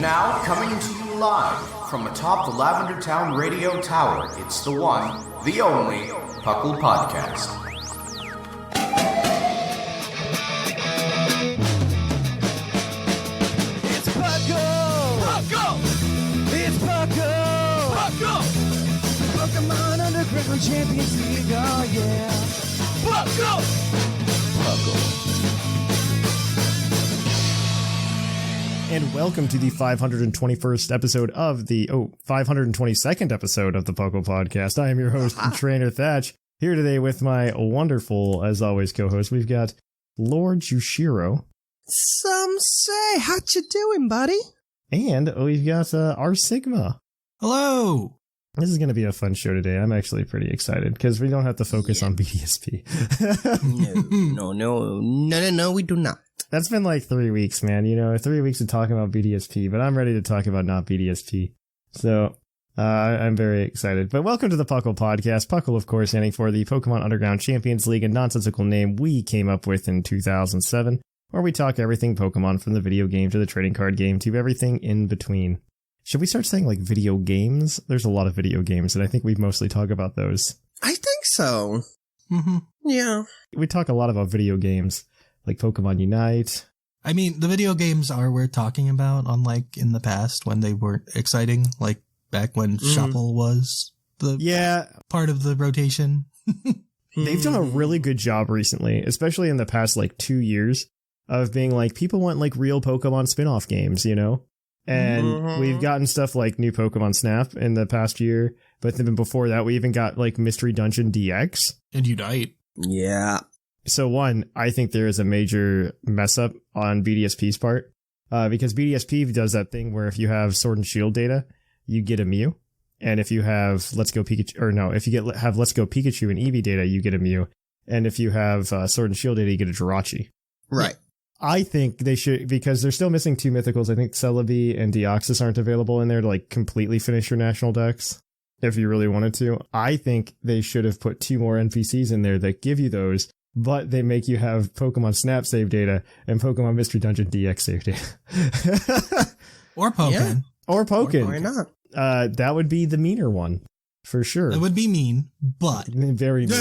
Now, coming to you live from atop the Lavender Town Radio Tower, it's the one, the only, PUCL Podcast. It's PUCL! PUCL! It's PUCL! PUCL! Pokemon Underground Champions League, oh yeah! PUCL! PUCL. And welcome to the 521st episode of the 522nd episode of the PUCL Podcast. I am your host and trainer Thatch, here today with my wonderful, as always, co-host. We've got Lord Jushiro. Some say, how you doing, buddy? And we've got R Sigma. Hello. This is going to be a fun show today. I'm actually pretty excited because we don't have to focus on BDSP. No, we do not. That's been like 3 weeks, man. 3 weeks of talking about BDSP, but I'm ready to talk about not BDSP. So I'm very excited. But welcome to the PUCL Podcast. PUCL, of course, standing for the Pokemon Underground Champions League, a nonsensical name we came up with in 2007, where we talk everything Pokemon from the video game to the trading card game to everything in between. Should we start saying like video games? There's a lot of video games, and I think we mostly talk about those. I think so. Mm-hmm. Yeah. We talk a lot about video games, like Pokemon Unite. I mean, the video games are worth talking about, unlike in the past when they weren't exciting, like back when Shuffle was the part of the rotation. They've done a really good job recently, especially in the past like 2 years, of being like, people want like real Pokemon spin-off games, And we've gotten stuff like new Pokemon Snap in the past year, but then before that, we even got like Mystery Dungeon DX. And Unite. Yeah. So one, I think there is a major mess up on BDSP's part, because BDSP does that thing where if you have Sword and Shield data, you get a Mew. And if you have Let's Go Pikachu, have Let's Go Pikachu and Eevee data, you get a Mew. And if you have Sword and Shield data, you get a Jirachi. Right. I think they should, because they're still missing two mythicals. I think Celebi and Deoxys aren't available in there to like completely finish your national decks if you really wanted to. I think they should have put 2 more NPCs in there that give you those, but they make you have Pokemon Snap save data and Pokemon Mystery Dungeon DX save data. Or Pokken. Yeah. Or Pokken. Why not? That would be the meaner one. For sure. It would be mean, but very mean.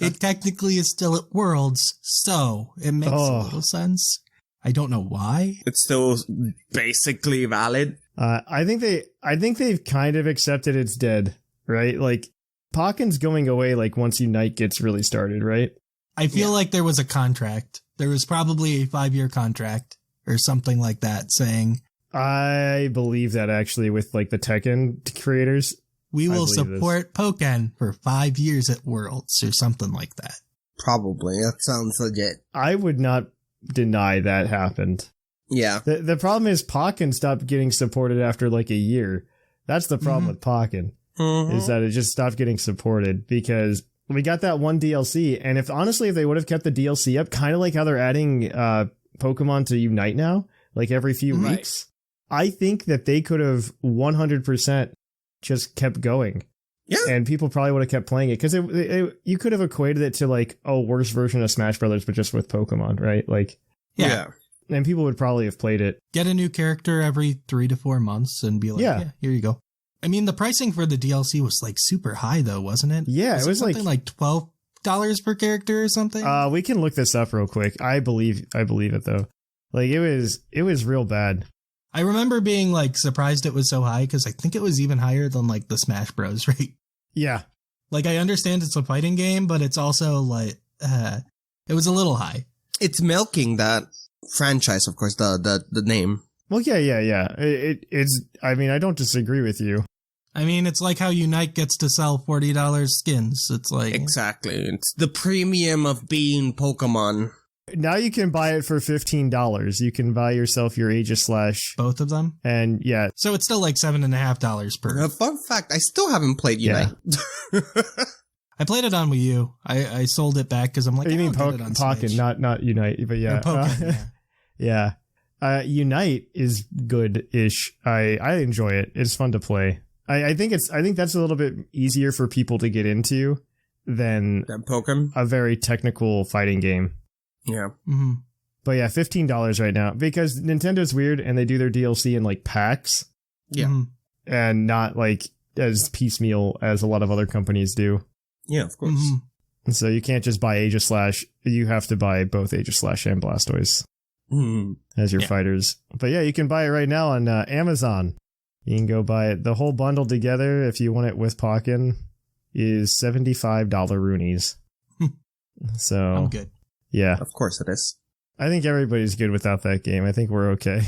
It technically is still at Worlds, so it makes a little sense. I don't know why. It's still basically valid. I think they've kind of accepted it's dead, right? Like, Pokken's going away like once Unite gets really started, right? I feel like there was a contract. There was probably a 5-year contract or something like that saying, I believe that actually with like the Tekken creators. We will support Pokken for 5 years at Worlds or something like that. Probably. That sounds legit. I would not deny that happened. Yeah. The problem is Pokken stopped getting supported after like a year. That's the problem with Pokken, is that it just stopped getting supported because we got that one DLC. And if they would have kept the DLC up, kind of like how they're adding Pokemon to Unite now, like every few weeks, I think that they could have 100% just kept going. Yeah. And people probably would have kept playing it because you could have equated it to like a worse version of Smash Brothers, but just with Pokemon, right? Like, yeah. And people would probably have played it. Get a new character every 3 to 4 months and be like, yeah, here you go. I mean, the pricing for the DLC was like super high though, wasn't it? Yeah, it was something like $12 per character or something. We can look this up real quick. I believe it though. Like it was real bad. I remember being like surprised it was so high because I think it was even higher than like the Smash Bros. Rate. Yeah. Like I understand it's a fighting game, but it's also like it was a little high. It's milking that franchise, of course, the name. Well, yeah. It's. I mean, I don't disagree with you. I mean, it's like how Unite gets to sell $40 skins. It's like exactly. It's the premium of being Pokemon. Now you can buy it for $15. You can buy yourself your Aegis Slash. Both of them? And yeah. So it's still like $7.50 per. Fun fact, I still haven't played Unite. I played it on Wii U. I sold it back because I'm like, you mean Pokken, not Unite, but yeah. Pokken, yeah. Unite is good-ish. I enjoy it. It's fun to play. I think that's a little bit easier for people to get into than Pokken, a very technical fighting game. Yeah. Mm-hmm. But yeah, $15 right now because Nintendo's weird and they do their DLC in like packs. Yeah. And not like as piecemeal as a lot of other companies do. Yeah, of course. And so you can't just buy Aegis Slash. You have to buy both Aegis Slash and Blastoise as your fighters. But yeah, you can buy it right now on Amazon. You can go buy it. The whole bundle together, if you want it with Pokken, is $75 roonies. So I'm good. Yeah. Of course it is. I think everybody's good without that game. I think we're okay.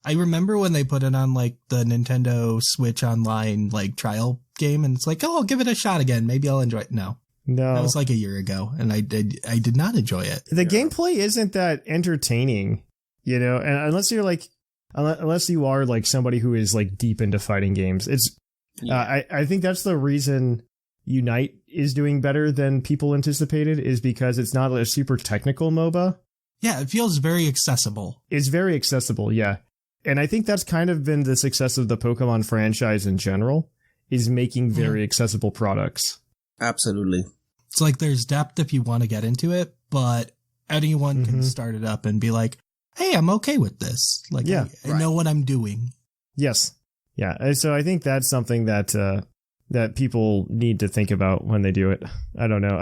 I remember when they put it on like the Nintendo Switch Online like trial game, and it's like, oh, I'll give it a shot again. Maybe I'll enjoy it. No, that was like a year ago, and I did not enjoy it. The gameplay isn't that entertaining, you know, and unless you are like somebody who is like deep into fighting games, it's. I think that's the reason Unite is doing better than people anticipated, is because it's not a super technical MOBA. Yeah, it feels very accessible. It's very accessible, yeah. And I think that's kind of been the success of the Pokemon franchise in general, is making very accessible products. Absolutely. It's like there's depth if you want to get into it, but anyone can start it up and be like, hey, I'm okay with this. Like, I know what I'm doing. Yes. Yeah. And so I think that's something that that people need to think about when they do it. I don't know.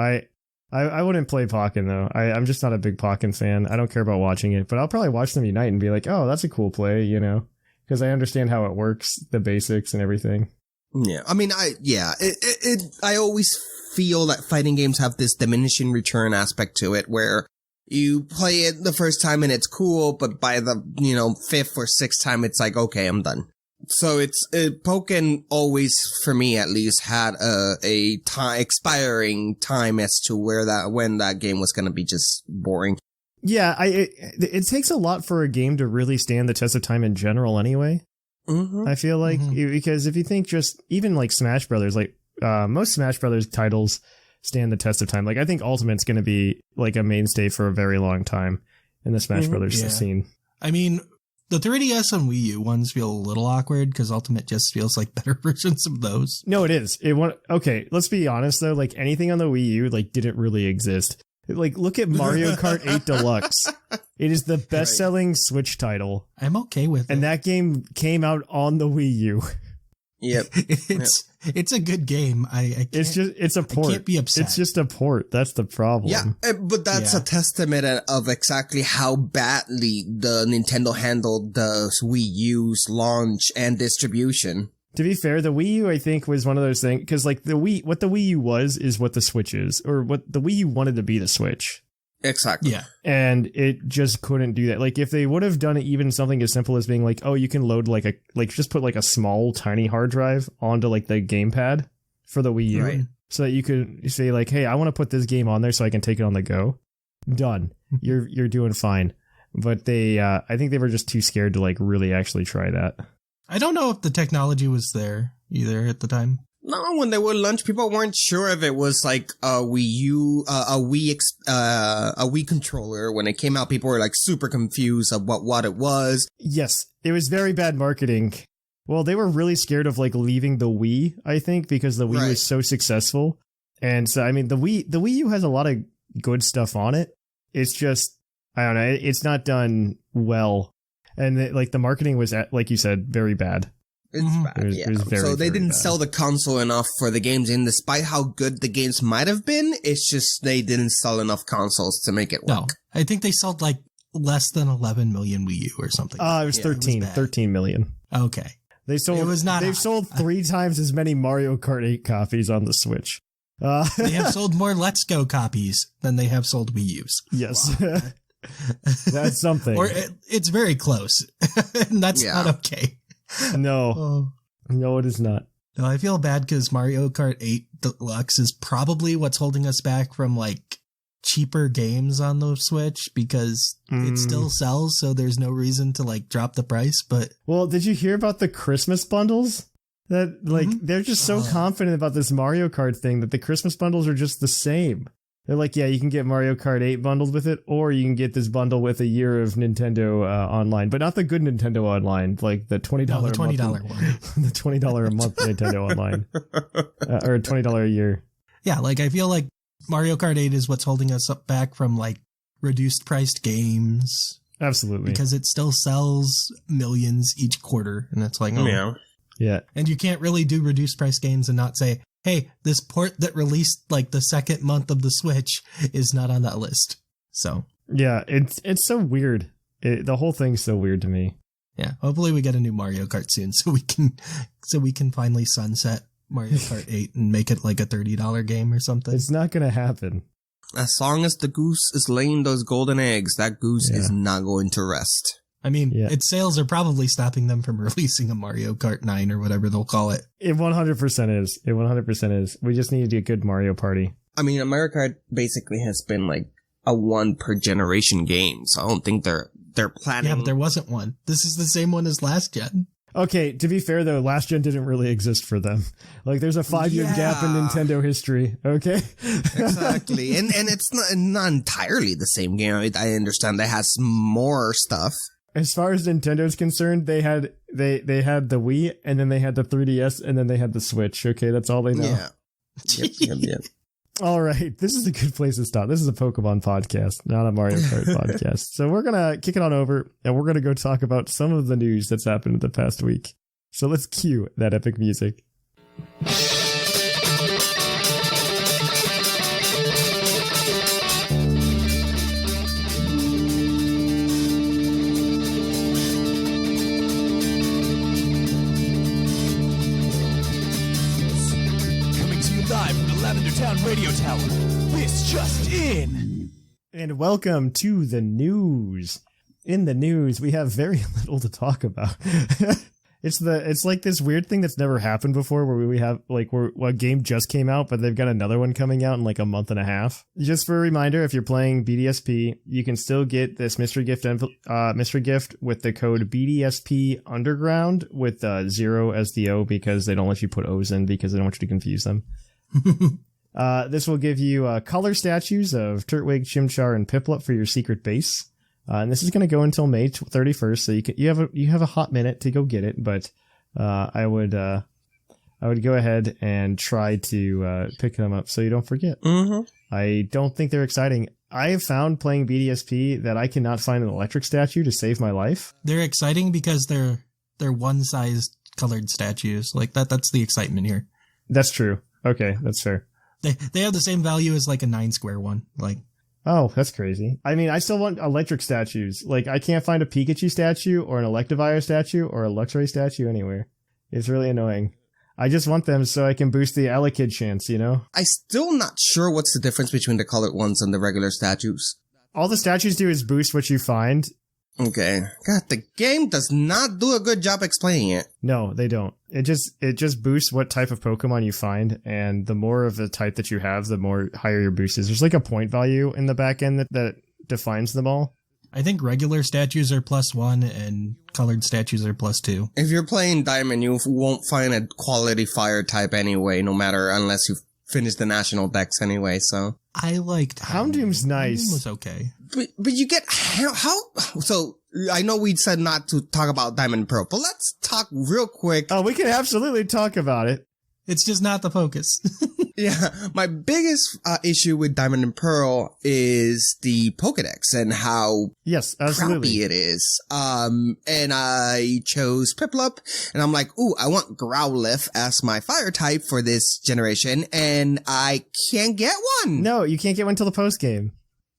I wouldn't play Pokken, though. I'm just not a big Pokken fan. I don't care about watching it, but I'll probably watch them unite and be like, oh, that's a cool play, you know, because I understand how it works, the basics and everything. Yeah. I mean, I always feel that fighting games have this diminishing return aspect to it, where you play it the first time and it's cool, but by the, fifth or sixth time, it's like, okay, I'm done. So Pokken always, for me at least, had a expiring time as to when that game was going to be just boring. Yeah, it takes a lot for a game to really stand the test of time in general anyway. I feel like, because if you think just even like Smash Brothers, like most Smash Brothers titles stand the test of time. Like I think Ultimate's going to be like a mainstay for a very long time in the Smash Brothers scene. I mean, the 3DS and Wii U ones feel a little awkward because Ultimate just feels like better versions of those. No, it is. Okay, let's be honest though. Like anything on the Wii U, like didn't really exist. Like look at Mario Kart 8 Deluxe. It is the best-selling Switch title. I'm okay with it. And that game came out on the Wii U. Yep. It's a good game. It's a port. I can't be upset. It's just a port. That's the problem. Yeah, but that's a testament of exactly how badly the Nintendo handled the Wii U's launch and distribution. To be fair, the Wii U, I think, was one of those things, because like what the Wii U was is what the Switch is, or what the Wii U wanted to be the Switch. Exactly. Yeah. And it just couldn't do that. Like if they would have done it, even something as simple as being like, oh, you can load just put like a small tiny hard drive onto like the gamepad for the Wii U, right, so that you could say like, hey, I want to put this game on there so I can take it on the go. Done. You're doing fine. But I think they were just too scared to like really actually try that. I don't know if the technology was there either at the time. No, when they were launched, people weren't sure if it was like a Wii U, a Wii controller. When it came out, people were like super confused of what it was. Yes, it was very bad marketing. Well, they were really scared of like leaving the Wii, I think, because the Wii was so successful. And so, I mean, the Wii U has a lot of good stuff on it. It's just, I don't know, it's not done well. And the marketing was, like you said, very bad. It's bad, it was very, so they didn't bad. sell the console enough for the games, and despite how good the games might have been, it's just they didn't sell enough consoles to make it work. No, I think they sold like less than 11 million Wii U or something. It was 13 million. Okay. They've sold 3 times as many Mario Kart 8 copies on the Switch. They have sold more Let's Go copies than they have sold Wii U's. Yes. Wow. That's something. Or it's very close. And that's not okay. No, it is not. No, I feel bad because Mario Kart 8 Deluxe is probably what's holding us back from like cheaper games on the Switch, because it still sells, so there's no reason to like drop the price. But well, did you hear about the Christmas bundles? That like they're just so confident about this Mario Kart thing that the Christmas bundles are just the same. They're like, yeah, you can get Mario Kart 8 bundled with it, or you can get this bundle with a year of Nintendo Online, but not the good Nintendo Online, like the $20 the $20 one. The $20 a month Nintendo Online. Or $20 a year. Yeah, like I feel like Mario Kart 8 is what's holding us back from like reduced priced games. Absolutely. Because it still sells millions each quarter. And it's like, oh. Yeah. And you can't really do reduced price games and not say, hey, this port that released like the second month of the Switch is not on that list. So. Yeah, it's so weird. The whole thing's so weird to me. Yeah. Hopefully we get a new Mario Kart soon so we can finally sunset Mario Kart 8 and make it like a $30 game or something. It's not going to happen. As long as the goose is laying those golden eggs, that goose is not going to rest. I mean, its sales are probably stopping them from releasing a Mario Kart 9 or whatever they'll call it. It 100% is. It 100% is. We just need a good Mario Party. I mean, Mario Kart basically has been like a one per generation game, so I don't think they're planning. Yeah, but there wasn't one. This is the same one as last gen. Okay, to be fair though, last gen didn't really exist for them. Like, there's a 5-year gap in Nintendo history. Okay, exactly, and it's not entirely the same game. I understand that has more stuff. As far as Nintendo's concerned, they had the Wii, and then they had the 3DS, and then they had the Switch. Okay, that's all they know. Yeah. Yep. All right, this is a good place to stop. This is a Pokemon podcast, not a Mario Kart podcast. So we're going to kick it on over, and we're going to go talk about some of the news that's happened in the past week. So let's cue that epic music. Radio Tower. This just in. And welcome to the news. In the news, we have very little to talk about. It's like this weird thing that's never happened before, where we have like a game just came out, but they've got another one coming out in like a month and a half. Just for a reminder, if you're playing BDSP, you can still get this mystery gift with the code BDSP Underground with 0 as the O, because they don't let you put O's in because they don't want you to confuse them. This will give you color statues of Turtwig, Chimchar, and Piplup for your secret base. And this is going to go until May 31st, so you have a hot minute to go get it. But I would go ahead and try to pick them up so you don't forget. Mm-hmm. I don't think they're exciting. I have found playing BDSP that I cannot find an electric statue to save my life. They're exciting because they're one-sized colored statues. Like that's the excitement here. That's true. Okay, that's fair. They have the same value as like a 9-square one. Like, oh, that's crazy. I mean, I still want electric statues. Like, I can't find a Pikachu statue or an Electivire statue or a Luxray statue anywhere. It's really annoying. I just want them so I can boost the Elekid chance, you know? I'm still not sure what's the difference between the colored ones and the regular statues. All the statues do is boost what you find. Okay. God, the game does not do a good job explaining it. No, they don't. It just boosts what type of Pokemon you find, and the more of the type that you have, the more higher your boost is. There's like a point value in the back end that defines them all. I think regular statues are +1 and colored statues are +2. If you're playing Diamond, you won't find a quality fire type anyway, unless you finish the national decks anyway, so. I liked Houndoom's nice. Houndoom was okay. But you get how so I know we said not to talk about Diamond and Pearl, but let's talk real quick. Oh, we can absolutely talk about it. It's just not the focus. Yeah, my biggest issue with Diamond and Pearl is the Pokedex and how crappy it is. And I chose Piplup, and I'm like, ooh, I want Growlithe as my fire type for this generation, and I can't get one. No, you can't get one until the post game.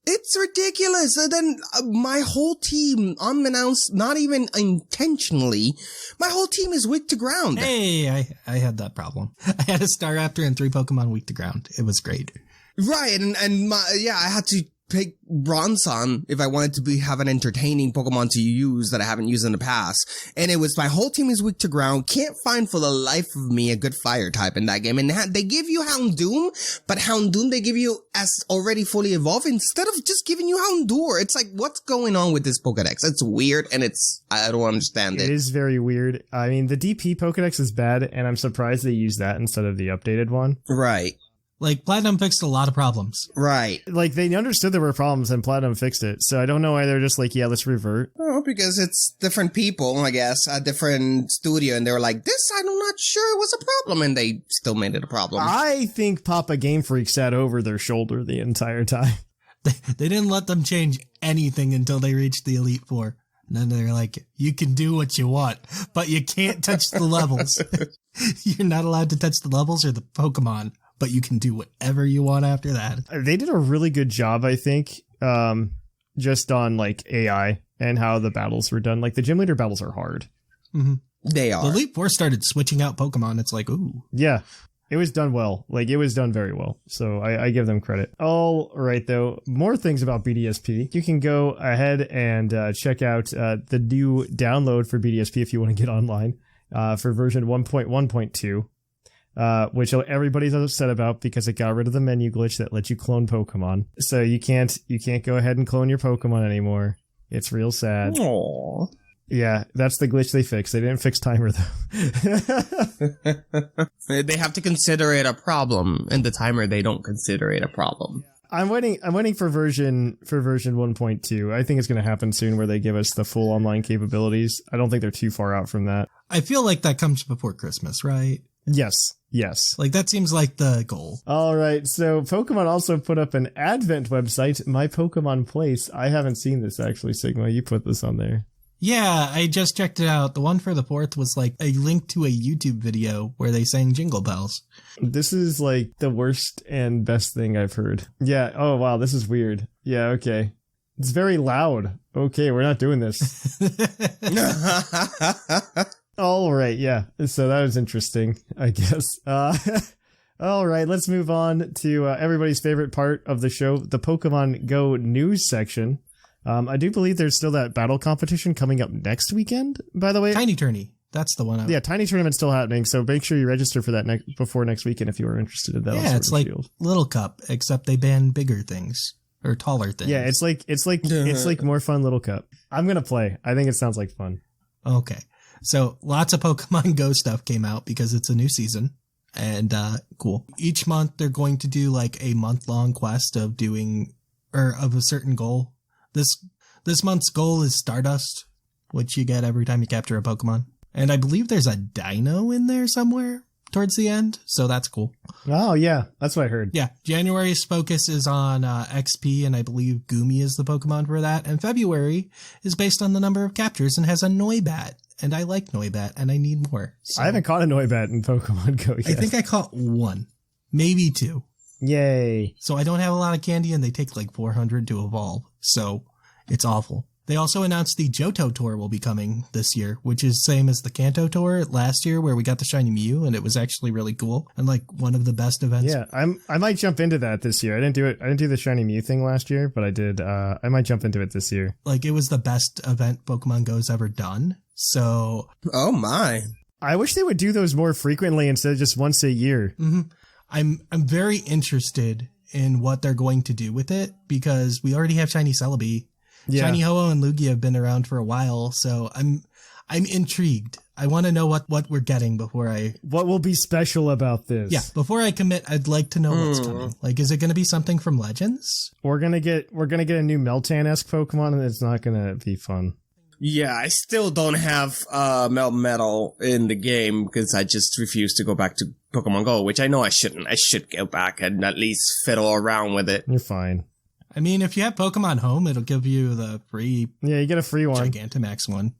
It's ridiculous. And then my whole team, unbeknownst, not even intentionally, my whole team is weak to ground. Hey, I had that problem. I had a Staraptor and 3 Pokemon weak to ground. It was great. Right, and I had to pick Bronzong if I wanted to have an entertaining Pokemon to use that I haven't used in the past. And it was my whole team is weak to ground. Can't find for the life of me a good fire type in that game. And they give you Houndoom, but Houndoom they give you as already fully evolved instead of just giving you Houndour. It's like, what's going on with this Pokedex? It's weird, and I don't understand it. It is very weird. I mean, the DP Pokedex is bad, and I'm surprised they use that instead of the updated one. Right. Like, Platinum fixed a lot of problems. Right. Like, they understood there were problems and Platinum fixed it. So I don't know why they're just like, yeah, let's revert. Oh, because it's different people, I guess, a different studio. And they were like, this, I'm not sure was a problem. And they still made it a problem. I think Papa Game Freak sat over their shoulder the entire time. They didn't let them change anything until they reached the Elite Four. And then they're like, you can do what you want, but you can't touch the levels. You're not allowed to touch the levels or the Pokemon, but you can do whatever you want after that. They did a really good job, I think, just on like AI and how the battles were done. Like the gym leader battles are hard. Mm-hmm. They are. The Elite Four started switching out Pokemon. It's like, ooh. Yeah. It was done well. Like, it was done very well. So I give them credit. All right, though. More things about BDSP. You can go ahead and check out the new download for BDSP if you want to get online for version 1.1.2, which everybody's upset about because it got rid of the menu glitch that lets you clone Pokemon. So you can't go ahead and clone your Pokemon anymore. It's real sad. Aww. Yeah, that's the glitch they fixed. They didn't fix timer, though. They have to consider it a problem. In the timer, they don't consider it a problem. I'm waiting for version 1.2. I think it's going to happen soon where they give us the full online capabilities. I don't think they're too far out from that. I feel like that comes before Christmas, right? Yes. Like, that seems like the goal. All right, so Pokemon also put up an Advent website, My Pokemon Place. I haven't seen this, actually, Sigma. You put this on there. Yeah, I just checked it out. The one for the 4th was like a link to a YouTube video where they sang Jingle Bells. This is like the worst and best thing I've heard. Yeah, oh wow, this is weird. Yeah, okay. It's very loud. Okay, we're not doing this. All right, yeah. So that was interesting, I guess. All right, let's move on to everybody's favorite part of the show, the Pokemon Go news section. I do believe there's still that battle competition coming up next weekend, by the way. Tiny Tourney. That's the one. Yeah, Tiny Tournament's still happening, so make sure you register for that before next weekend if you are interested in that. Yeah, it's like Little Cup, except they ban bigger things or taller things. Yeah, it's like more fun Little Cup. I'm gonna play. I think it sounds like fun. Okay, so lots of Pokemon Go stuff came out because it's a new season, and cool. Each month they're going to do like a month-long quest of a certain goal. This month's goal is Stardust, which you get every time you capture a Pokemon. And I believe there's a dino in there somewhere towards the end, so that's cool. Oh, yeah, that's what I heard. Yeah, January's focus is on XP, and I believe Goomy is the Pokemon for that. And February is based on the number of captures and has a Noibat. And I like Noibat, and I need more. So. I haven't caught a Noibat in Pokemon Go yet. I think I caught one, maybe two. Yay. So I don't have a lot of candy, and they take like 400 to evolve. So it's awful. They also announced the Johto Tour will be coming this year, which is same as the Kanto Tour last year where we got the shiny Mew, and it was actually really cool and like one of the best events. Yeah, I might jump into that this year. I didn't do the shiny Mew thing last year, but I did. I might jump into it this year. Like, it was the best event Pokemon Go's ever done. So, oh my. I wish they would do those more frequently instead of just once a year. Mm-hmm. I'm very interested in what they're going to do with it because we already have shiny Celebi. Yeah. Shiny Ho-Oh and Lugia have been around for a while, so I'm intrigued. I want to know what we're getting before I... What will be special about this? Yeah, before I commit, I'd like to know what's coming. Like, is it going to be something from Legends? We're gonna get a new Meltan-esque Pokemon, and it's not gonna be fun. Yeah, I still don't have Melmetal in the game because I just refuse to go back to Pokemon Go, which I know I shouldn't. I should go back and at least fiddle around with it. You're fine. I mean, if you have Pokemon Home, it'll give you the free... Yeah, you get a free one. Gigantamax one.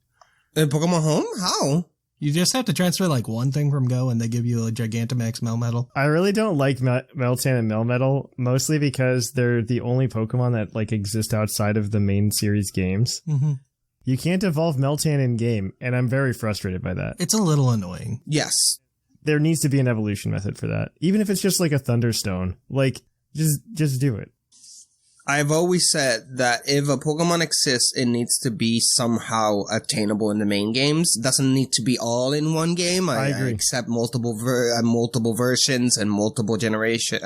Pokemon Home? How? You just have to transfer like one thing from Go and they give you a Gigantamax Melmetal. I really don't like Meltan and Melmetal, mostly because they're the only Pokemon that like exist outside of the main series games. Mm-hmm. You can't evolve Meltan in-game, and I'm very frustrated by that. It's a little annoying. Yes. There needs to be an evolution method for that. Even if it's just like a Thunderstone. Like, just do it. I've always said that if a Pokemon exists, it needs to be somehow attainable in the main games. It doesn't need to be all in one game. I agree. I accept multiple versions and multiple generation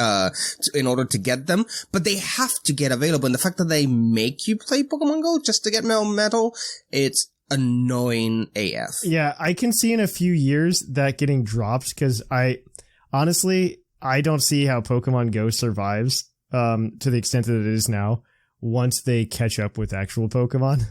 in order to get them, but they have to get available. And the fact that they make you play Pokemon Go just to get Melmetal, it's annoying AF. Yeah, I can see in a few years that getting dropped because I don't see how Pokemon Go survives. To the extent that it is now, once they catch up with actual Pokemon,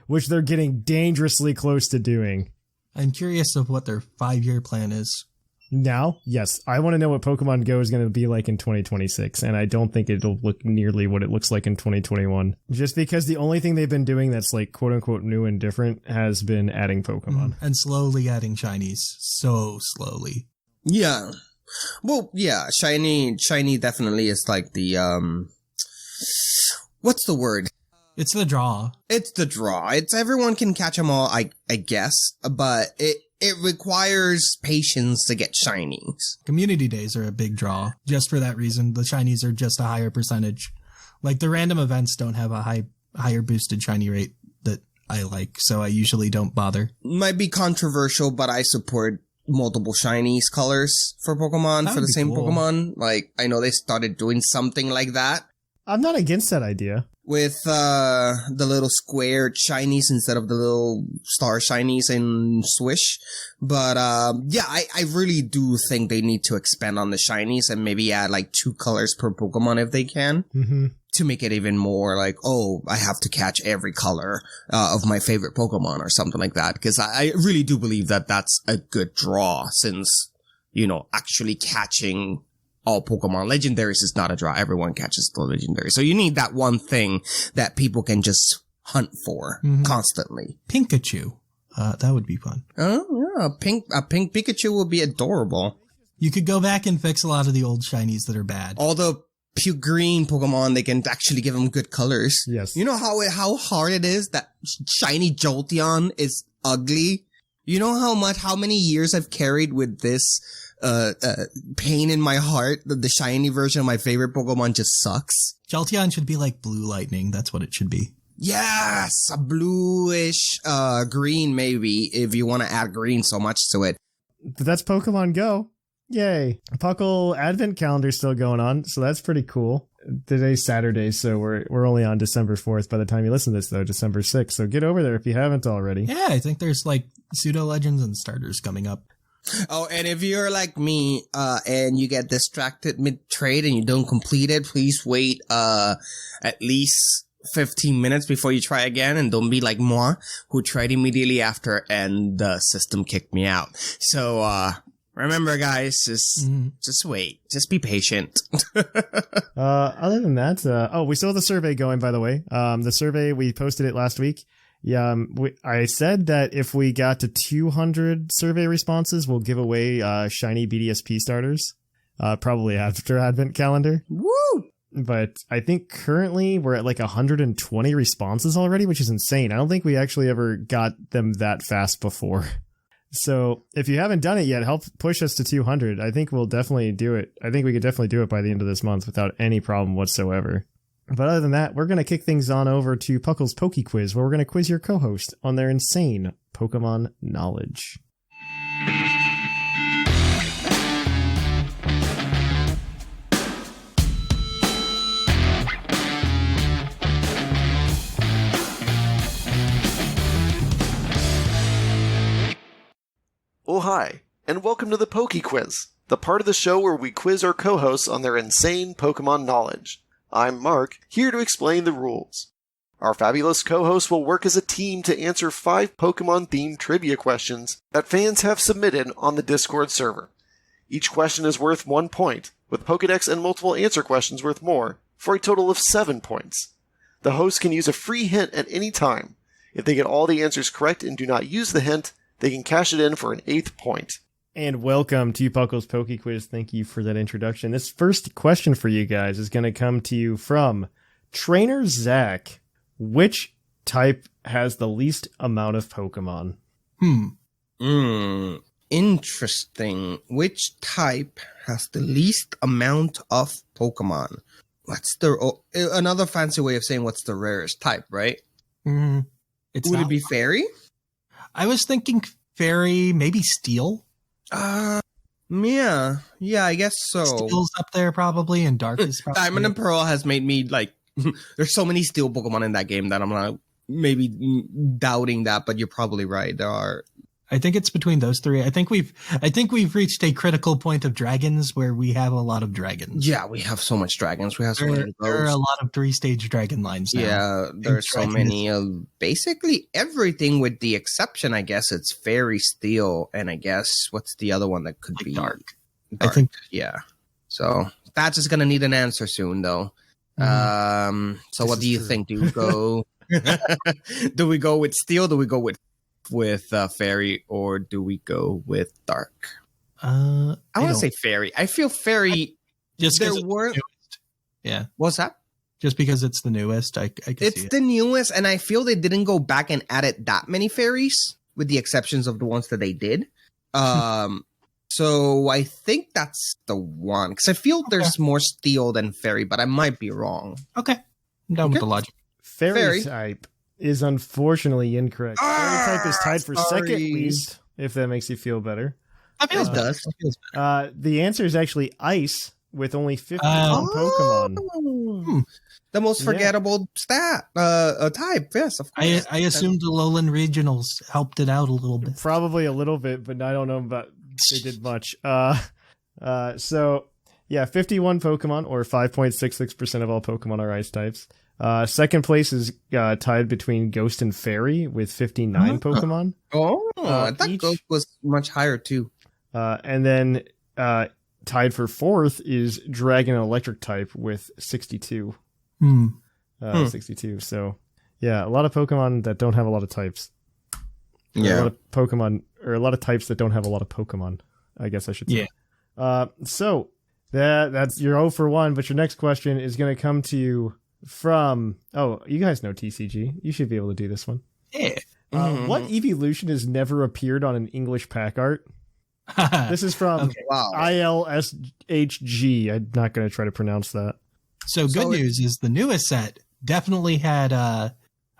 which they're getting dangerously close to doing. I'm curious of what their 5-year plan is. Now, yes, I want to know what Pokemon Go is going to be like in 2026, and I don't think it'll look nearly what it looks like in 2021. Just because the only thing they've been doing that's like quote unquote new and different has been adding Pokemon. And slowly adding shinies. So slowly. Yeah. Well, yeah, shiny definitely is like the, what's the word? It's the draw. It's the draw. It's everyone can catch them all, I guess, but it requires patience to get shinies. Community days are a big draw. Just for that reason, the shinies are just a higher percentage. Like the random events don't have a higher boosted shiny rate that I like, so I usually don't bother. Might be controversial, but I support multiple shinies colors for Pokemon, for the same cool. Pokemon. Like, I know they started doing something like that. I'm not against that idea. With the little squared shinies instead of the little star shinies in Swish. But yeah, I really do think they need to expand on the shinies and maybe add like 2 colors per Pokemon if they can. Mm-hmm. To make it even more like, oh, I have to catch every color of my favorite Pokemon or something like that. Because I really do believe that that's a good draw since, you know, actually catching all Pokemon legendaries is not a draw. Everyone catches the legendary. So you need that one thing that people can just hunt for constantly. Pikachu. That would be fun. Oh, yeah. A pink Pikachu would be adorable. You could go back and fix a lot of the old shinies that are bad. All the pure green Pokemon, they can actually give them good colors. Yes. You know how hard it is that shiny Jolteon is ugly? You know how many years I've carried with this pain in my heart that the shiny version of my favorite Pokemon just sucks? Jolteon should be like Blue Lightning. That's what it should be. Yes, a bluish green maybe, if you want to add green so much to it. But that's Pokemon Go. Yay. PUCL Advent Calendar's still going on, so that's pretty cool. Today's Saturday, so we're only on December 4th. By the time you listen to this, though, December 6th. So get over there if you haven't already. Yeah, I think there's like pseudo legends and starters coming up. Oh, and if you're like me, and you get distracted mid-trade and you don't complete it, please wait, at least 15 minutes before you try again, and don't be like moi, who tried immediately after and the system kicked me out. So, remember, guys, just wait. Just be patient. Other than that, we still have the survey going, by the way. The survey, we posted it last week. Yeah, I said that if we got to 200 survey responses, we'll give away shiny BDSP starters, probably after Advent Calendar. Woo! But I think currently we're at like 120 responses already, which is insane. I don't think we actually ever got them that fast before. So if you haven't done it yet, help push us to 200. I think we'll definitely do it. I think we could definitely do it by the end of this month without any problem whatsoever. But other than that, we're going to kick things on over to PUCL's Poke Quiz, where we're going to quiz your co-host on their insane Pokemon knowledge. Oh, hi, and welcome to the Poke Quiz, the part of the show where we quiz our co-hosts on their insane Pokemon knowledge. I'm Mark, here to explain the rules. Our fabulous co-hosts will work as a team to answer 5 Pokemon-themed trivia questions that fans have submitted on the Discord server. Each question is worth 1 point, with Pokedex and multiple answer questions worth more, for a total of 7 points. The host can use a free hint at any time. If they get all the answers correct and do not use the hint, they can cash it in for an 8th point. And welcome to PUCL's Poke Quiz. Thank you for that introduction. This first question for you guys is going to come to you from Trainer Zach. Which type has the least amount of Pokemon? Interesting. Which type has the least amount of Pokemon? What's the another fancy way of saying what's the rarest type, right? Would it be Fairy? I was thinking Fairy, maybe Steel. Yeah, I guess so. Steel's up there probably, and Dark is probably. Diamond and Pearl has made me like. There's so many Steel Pokemon in that game that I'm not maybe doubting that, but you're probably right. There are. I think it's between those three. I think we've reached a critical point of dragons where we have a lot of dragons. Yeah, we have so much dragons. We have so many. There are a lot of 3-stage dragon lines now. Yeah, there's so many of basically everything, with the exception, I guess, it's fairy, steel, and I guess what's the other one that could be dark? I think. Yeah. So that's just gonna need an answer soon, though. So what do you think? Do we go? Do we go with steel? Do we go with fairy, or do we go with dark? I want to say fairy. I feel fairy. Just there were. Yeah. What's that? Just because it's the newest, I can it's see it. The newest, and I feel they didn't go back and added that many fairies, with the exceptions of the ones that they did. So I think that's the one, because I feel there's more steel than fairy, but I might be wrong. Okay, I'm down with the logic. Fairy type is unfortunately incorrect. Fairy type is tied for second least, if that makes you feel better. That feels better. The answer is actually ice, with only 51 Pokemon. The most forgettable type, yes, of course. I assumed the Lowland Regionals helped it out a little bit. Probably a little bit, but I don't know about they did much. So, yeah, 51 Pokemon, or 5.66% of all Pokemon are ice types. Second place is tied between Ghost and Fairy with 59 Pokemon. I thought Ghost was much higher, too. And then tied for fourth is Dragon and Electric type with 62. 62. So, yeah, a lot of Pokemon that don't have a lot of types. Yeah. A lot of Pokemon, or a lot of types that don't have a lot of Pokemon, I guess I should say. Yeah. So, that's your 0 for 1, but your next question is going to come to you from... Oh, you guys know TCG. You should be able to do this one. Yeah. What evolution has never appeared on an English pack art? This is from ILSHG. I'm not going to try to pronounce that. So good news is the newest set definitely had, I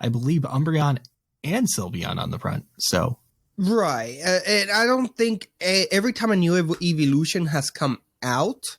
believe, Umbreon and Sylveon on the front. So right, and I don't think every time a new evolution has come out,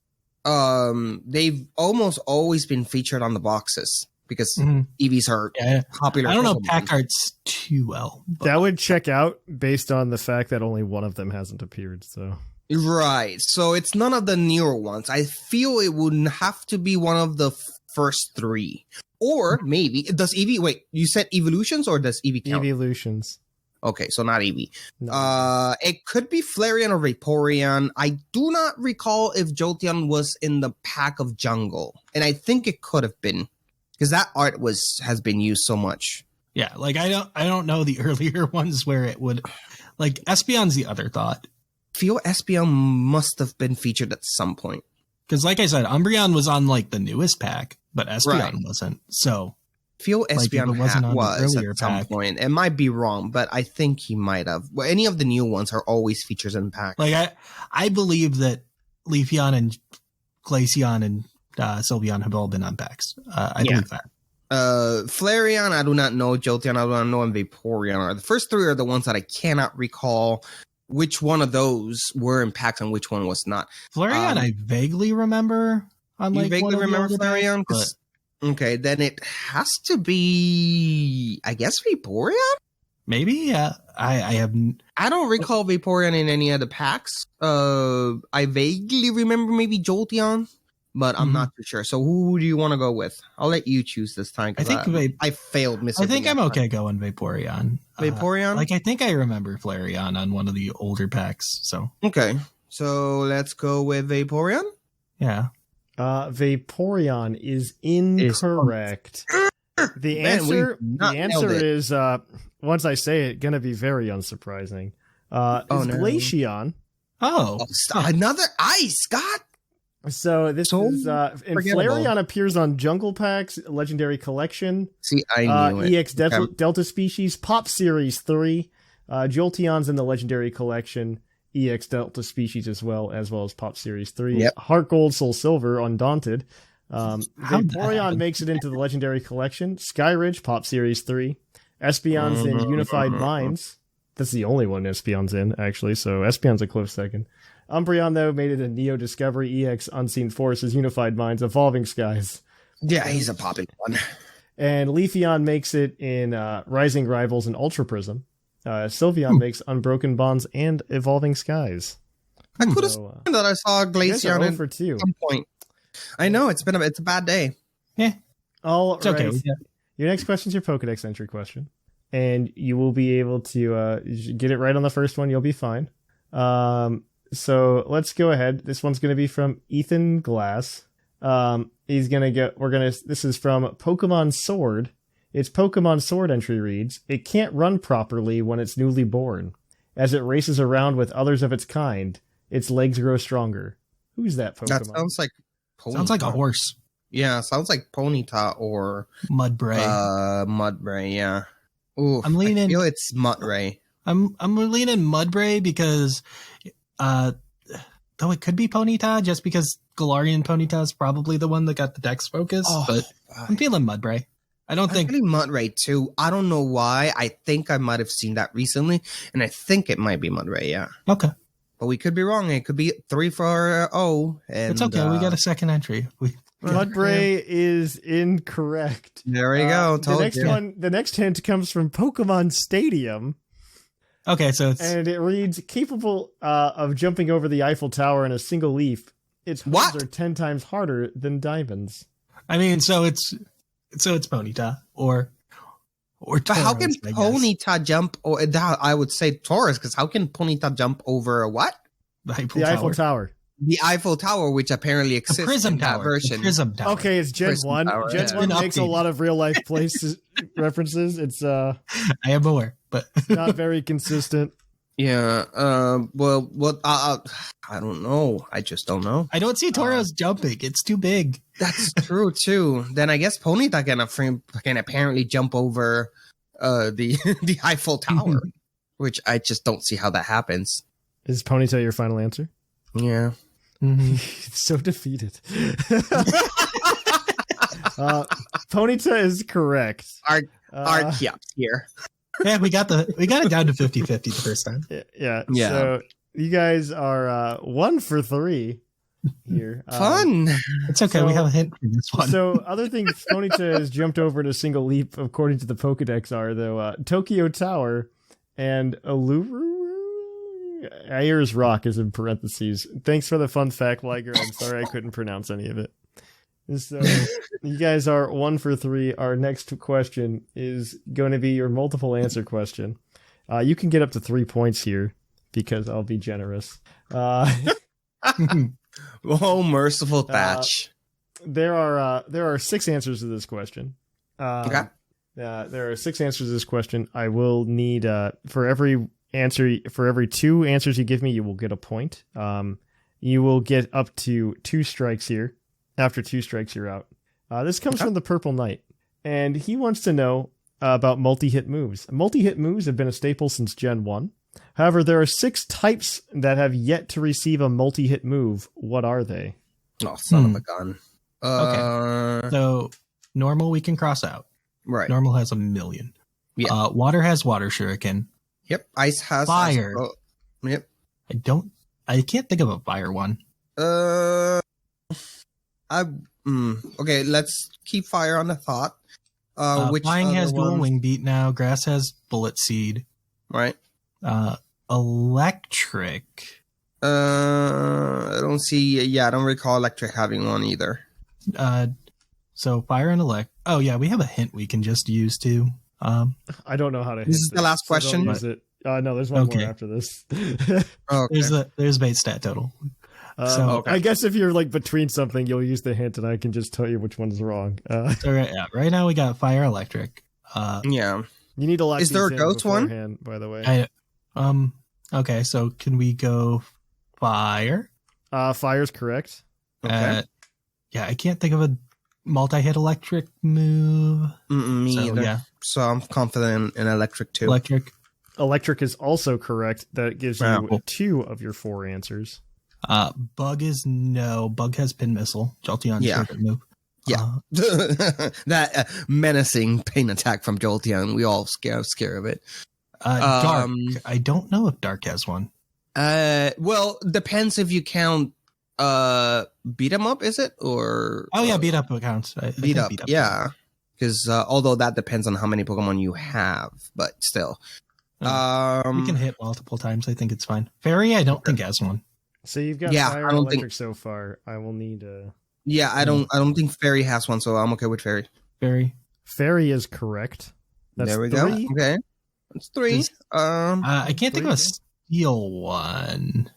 they've almost always been featured on the boxes because EVs are popular. I don't know pack arts too well. That would check out based on the fact that only one of them hasn't appeared. So right, so it's none of the newer ones. I feel it would have to be one of the first three, or maybe does EV? Wait, you said evolutions, or does EV count? Evolutions. Okay, so not EV. No. It could be Flareon or Vaporeon. I do not recall if Jolteon was in the pack of Jungle, and I think it could have been because that art has been used so much. Yeah, like I don't know the earlier ones where it would, like Espeon's the other thought. I feel Espeon must have been featured at some point. Because like I said, Umbreon was on like the newest pack, but Espeon wasn't. So I feel Espeon was at some pack. point. It might be wrong, but I think he might have. Well, any of the new ones are always features in packs. Like I believe that Leafeon and Glaceon and Sylveon have all been on packs. I believe that. Flareon, I do not know. Jolteon, I do not know. And Vaporeon are the first three are the ones that I cannot recall which one of those were in packs and which one was not. Flareon, I vaguely remember. On like you vaguely remember Flareon? Packs, okay, then it has to be, I guess, Vaporeon? Maybe, yeah. I don't recall Vaporeon in any of the packs. I vaguely remember maybe Jolteon, but I'm not too sure. So who do you want to go with? I'll let you choose this time. I think I failed missing. I think I'm okay going Vaporeon. Vaporeon? I think I remember Flareon on one of the older packs. So okay, so let's go with Vaporeon. Yeah. Vaporeon is incorrect. The answer is once I say it, gonna be very unsurprising. Glaceon. Another ice, Scott. So this is and Flareon appears on Jungle Packs, Legendary Collection. See, I knew it. EX Delta Species, Pop Series 3. Jolteon's in the Legendary Collection, EX Delta Species as well as Pop Series 3. Yep. Heart Gold, Soul Silver, Undaunted. Vaporeon makes it into the Legendary Collection. Skyridge, Pop Series 3. Espeon's in Unified Minds. That's the only one Espeon's in, actually, so Espeon's a close second. Umbreon, though, made it in Neo Discovery, EX Unseen Forces, Unified Minds, Evolving Skies. Yeah, he's a popping one. And Leafeon makes it in Rising Rivals and Ultra Prism. Sylveon makes Unbroken Bonds and Evolving Skies. I could have sworn that I saw Glaceon for two. at some point. I know it's a bad day. Yeah. All It's right. okay. Your next question is your Pokedex entry question, and you will be able to get it right on the first one. You'll be fine. So let's go ahead. This one's going to be from Ethan Glass. He's going to get. This is from Pokemon Sword. Its Pokemon Sword entry reads: "It can't run properly when it's newly born. As it races around with others of its kind, its legs grow stronger." Who's that Pokemon? That sounds like Sounds like a horse. Yeah, sounds like Ponyta or Mudbray. Mudbray. Yeah. Ooh, I'm leaning- I feel it's Mudbray. I'm leaning Mudbray because, though it could be Ponyta, just because Galarian Ponyta is probably the one that got the Dex focus. But I'm feeling Mudbray. I don't think Actually, Mudbray too. I don't know why. I think I might have seen that recently, and I think it might be Mudbray. Yeah, Okay, but we could be wrong. It could be 3-4-0. And it's okay. We got a second entry. Mudbray is incorrect. There we go. The next hint comes from Pokemon Stadium. Okay, so it's And it reads, capable of jumping over the Eiffel Tower in a single leap. Its holes What? are 10 times harder than diamonds. I mean, so it's Ponyta or But how can Tauros, I guess. Ponyta jump? Or I would say Taurus, because how can Ponyta jump over a what? The Eiffel Tower. The Eiffel Tower, which apparently exists The Prism in that Tower. version. The Prism Tower. Okay, it's Gen Prism 1. Tower, Gen yeah. 1 Been makes a updated. lot of real life places references. It's I am aware, but not very consistent. Yeah. Well, what? I don't know. I just don't know. I don't see Tauros jumping. It's too big. That's true too. Then I guess Ponyta can apparently jump over the Eiffel Tower, which I just don't see how that happens. Is Ponyta your final answer? Yeah. So defeated. Ponyta is correct. Archeops here. Yeah, we got it down to 50-50 the first time. Yeah. Yeah. So you guys are 1 for 3 here. Fun. It's okay. So- we have a hint for this one. So other things Ponyta has jumped over in a single leap, according to the Pokedex, are though Tokyo Tower and Uluru. Ayers Rock is in parentheses. Thanks for the fun fact, Liger. I'm sorry I couldn't pronounce any of it. So you guys are 1 for 3. Our next question is going to be your multiple answer question. You can get up to 3 points here because I'll be generous. Oh, merciful Thatch. There are 6 answers to this question. Okay. There are 6 answers to this question. I will need for every 2 answers you give me, you will get a point. You will get up to 2 strikes here. After 2 strikes, you're out. This comes from the Purple Knight, and he wants to know about multi-hit moves. Multi-hit moves have been a staple since Gen 1. However, there are 6 types that have yet to receive a multi-hit move. What are they? Oh, son of a gun. Okay. So normal we can cross out. Right. Normal has 1 million. Yeah. Water has Water Shuriken. Yep. Ice has Fire. Yep. I can't think of a fire one. Okay, let's keep fire on the thought. Which Flying other has Dual ones? Wing Beat now. Grass has Bullet Seed. Right. Electric. I don't see. Yeah, I don't recall electric having one either. So fire and elect. Oh yeah, we have a hint we can just use too. I don't know how to hit This is the last so don't question? use it. No, there's one Okay. more after this. Oh, okay. There's base stat total. So- Okay. I guess if you're like between something, you'll use the hint, and I can just tell you which one's wrong. So right now we got fire, electric. Yeah. You need to lock Is there a these in ghost one? beforehand, by the way. Okay, so can we go fire? Fire's correct. Okay. Yeah, I can't think of a multi-hit electric move. Me So, either. yeah. So I'm confident in electric too. Electric. Electric is also correct. That gives you Wow. 2 of your 4 answers. Bug is no. Bug has pin missile. Jolteon's Yeah. favorite move. Yeah. That menacing pain attack from Jolteon. We all scared of it. Dark. I don't know if Dark has one. Well, depends if you count beat 'em up, is it? Or Oh yeah, beat up accounts. I beat think up. Yeah. Because although that depends on how many Pokemon you have, but still. We can hit multiple times. I think it's fine. Fairy, I don't think has one. So you've got Yeah, fire I and don't electric so far. I will need Yeah, I don't think Fairy has one, so I'm okay with Fairy. Fairy. Fairy is correct. That's There we 3. go. Okay. That's 3. I can't think of a steel one.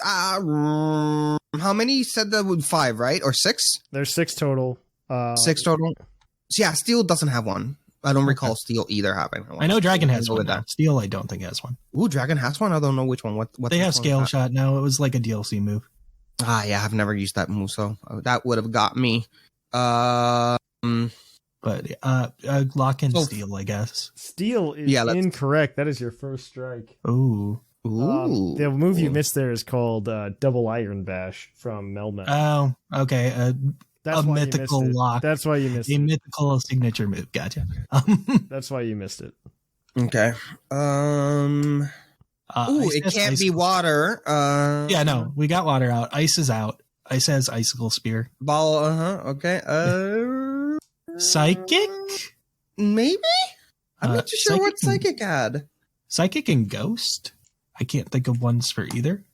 How many you said that would 5, right? Or 6? There's 6 total. 6 total? So yeah, Steel doesn't have one. I don't recall Steel either having one. I know Dragon has Go one. with that. Steel, I don't think has one. Ooh, Dragon has one? I don't know which one. What They have Scale Shot now. It was like a DLC move. Yeah, I've never used that move, so that would have got me. But lock in Steel, I guess. Steel is incorrect. That is your first strike. Ooh. The move you missed there is called Double Iron Bash from Melmac. Oh, okay. That's a mythical lock. That's why you missed it. A mythical signature move. Gotcha. That's why you missed it. Okay. It can't be water. Yeah, no, we got water out. Ice is out. Ice has Icicle Spear. Ball. Okay. Psychic? Maybe. I'm not too sure what Psychic Psychic had. Psychic and Ghost. I can't think of ones for either.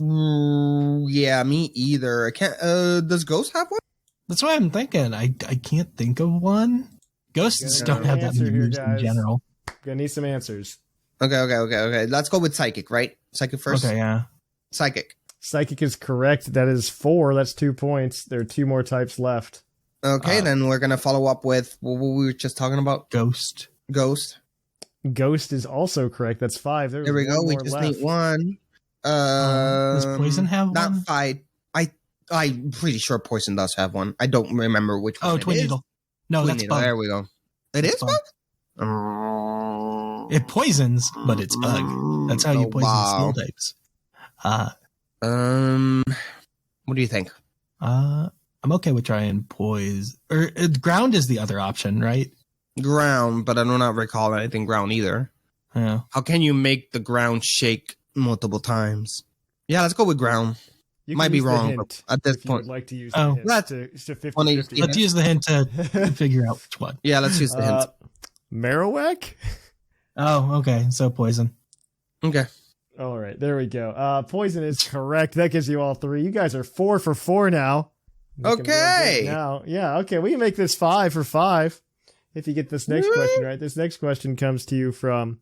Yeah, me either. I can't. Does Ghost have one? That's what I'm thinking. I can't think of one. Ghosts don't have that many moves in general. Gonna need some answers. Okay. Let's go with Psychic, right? Psychic first. Okay, yeah. Psychic. Psychic is correct. That is 4. That's 2 points. There are 2 more types left. Okay, then we're gonna follow up with what we were just talking about. Ghost. Ghost is also correct. That's 5. There we go. We just need one. Does Poison have not one? 5. I'm pretty sure Poison does have one. I don't remember which one. Twin Needle. No, Twin that's Needle. Bug. There we go. It is Bug? It poisons, but it's Bug. That's how you poison steel types. What do you think? I'm okay with trying poise. Or ground is the other option, right? Ground, but I do not recall anything ground either. Yeah. How can you make the ground shake multiple times? Yeah, let's go with ground. You Might be use the wrong hint at this if you point. would like to use the hint let's- to 50, 180. 50. Let's use the hint to figure out which one. Yeah, let's use the hint. Marowak? Oh, okay. So poison. Okay. All right, there we go. Poison is correct. That gives you all 3. You guys are 4 for 4 now. Okay. Now, yeah, okay. We can make this 5 for 5 if you get this next question right. This next question comes to you from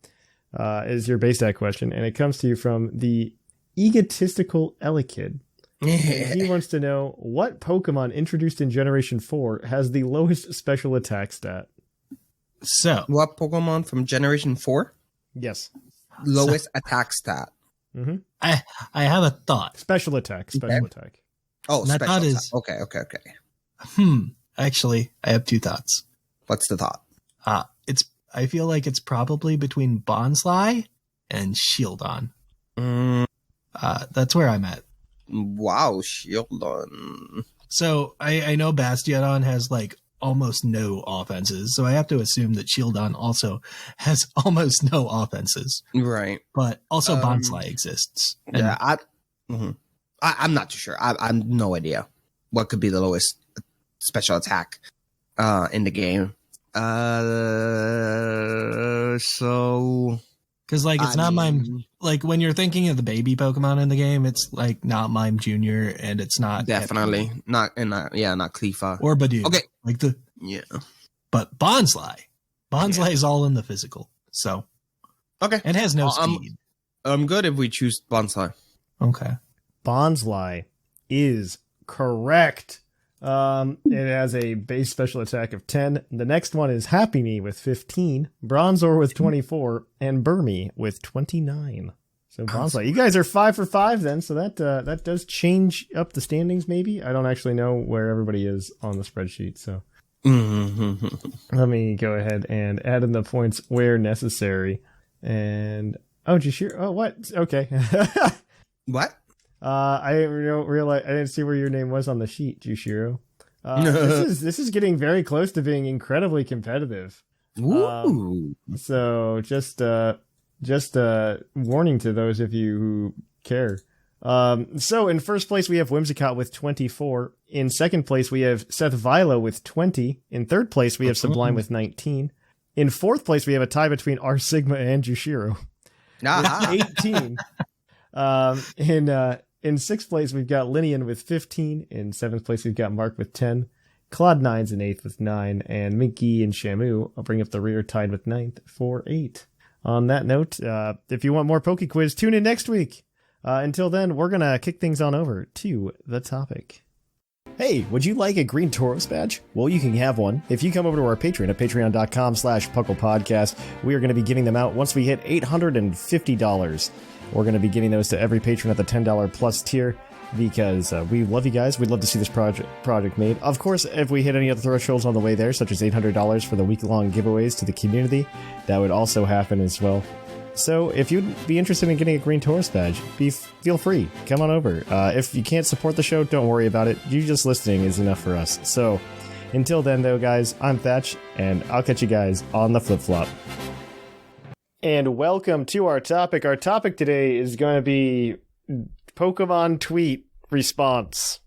is your base stat question, and it comes to you from the egotistical Elekid. He wants to know what Pokemon introduced in Generation 4 has the lowest special attack stat. So, What Pokemon from Generation 4? Yes. Lowest attack stat. Mm-hmm. I have a thought. Special attack. Attack. Oh, My special thought attack. is- Okay. Actually, I have 2 thoughts. What's the thought? I feel like it's probably between Bonsly and Shieldon. That's where I'm at. Wow, Shieldon. So I know Bastiodon has like almost no offenses, so I have to assume that Shieldon also has almost no offenses. Right. But also Bonsly exists. And Yeah, I'm not too sure. I'm no idea what could be the lowest special attack in the game. So because like it's not Mime. Like when you're thinking of the baby Pokemon in the game, it's like not Mime Junior, and it's not definitely not not Cleafa or Badoo. Okay, like but Bonsly is all in the physical. So okay, and has no speed. I'm good if we choose Bonsly. Okay, Bonsly is correct. It has a base special attack of 10. The next one is Happy Knee with 15, Bronzor with 24, and Burmy with 29. So Bonsly, you guys are 5 for 5 then, so that does change up the standings maybe. I don't actually know where everybody is on the spreadsheet, so let me go ahead and add in the points where necessary. And Jushiro, what? Okay. What? I didn't realize, I didn't see where your name was on the sheet, Jushiro. This is getting very close to being incredibly competitive. Ooh. So just warning to those of you who care. So in first place we have Whimsicott with 24. In second place we have Seth Vilo with 20. In third place we have Sublime with 19. In fourth place, we have a tie between R Sigma and Jushiro. Ah, 18. In sixth place, we've got Linian with 15. In seventh place, we've got Mark with 10. Claude9's in eighth with 9. And Minky and Shamu, I'll bring up the rear, tied with ninth for 8. On that note, if you want more Poke Quiz, tune in next week. Until then, we're going to kick things on over to the topic. Hey, would you like a green Tauros badge? Well, you can have one. If you come over to our Patreon at patreon.com/PUCL Podcast, we are going to be giving them out once we hit $850. We're going to be giving those to every patron at the $10 plus tier because we love you guys. We'd love to see this project made. Of course, if we hit any other thresholds on the way there, such as $800 for the week-long giveaways to the community, that would also happen as well. So if you'd be interested in getting a green Tauros badge, feel free. Come on over. If you can't support the show, don't worry about it. You just listening is enough for us. So until then, though, guys, I'm Thatch, and I'll catch you guys on the flip-flop. And welcome to our topic. Our topic today is going to be Pokemon tweet response.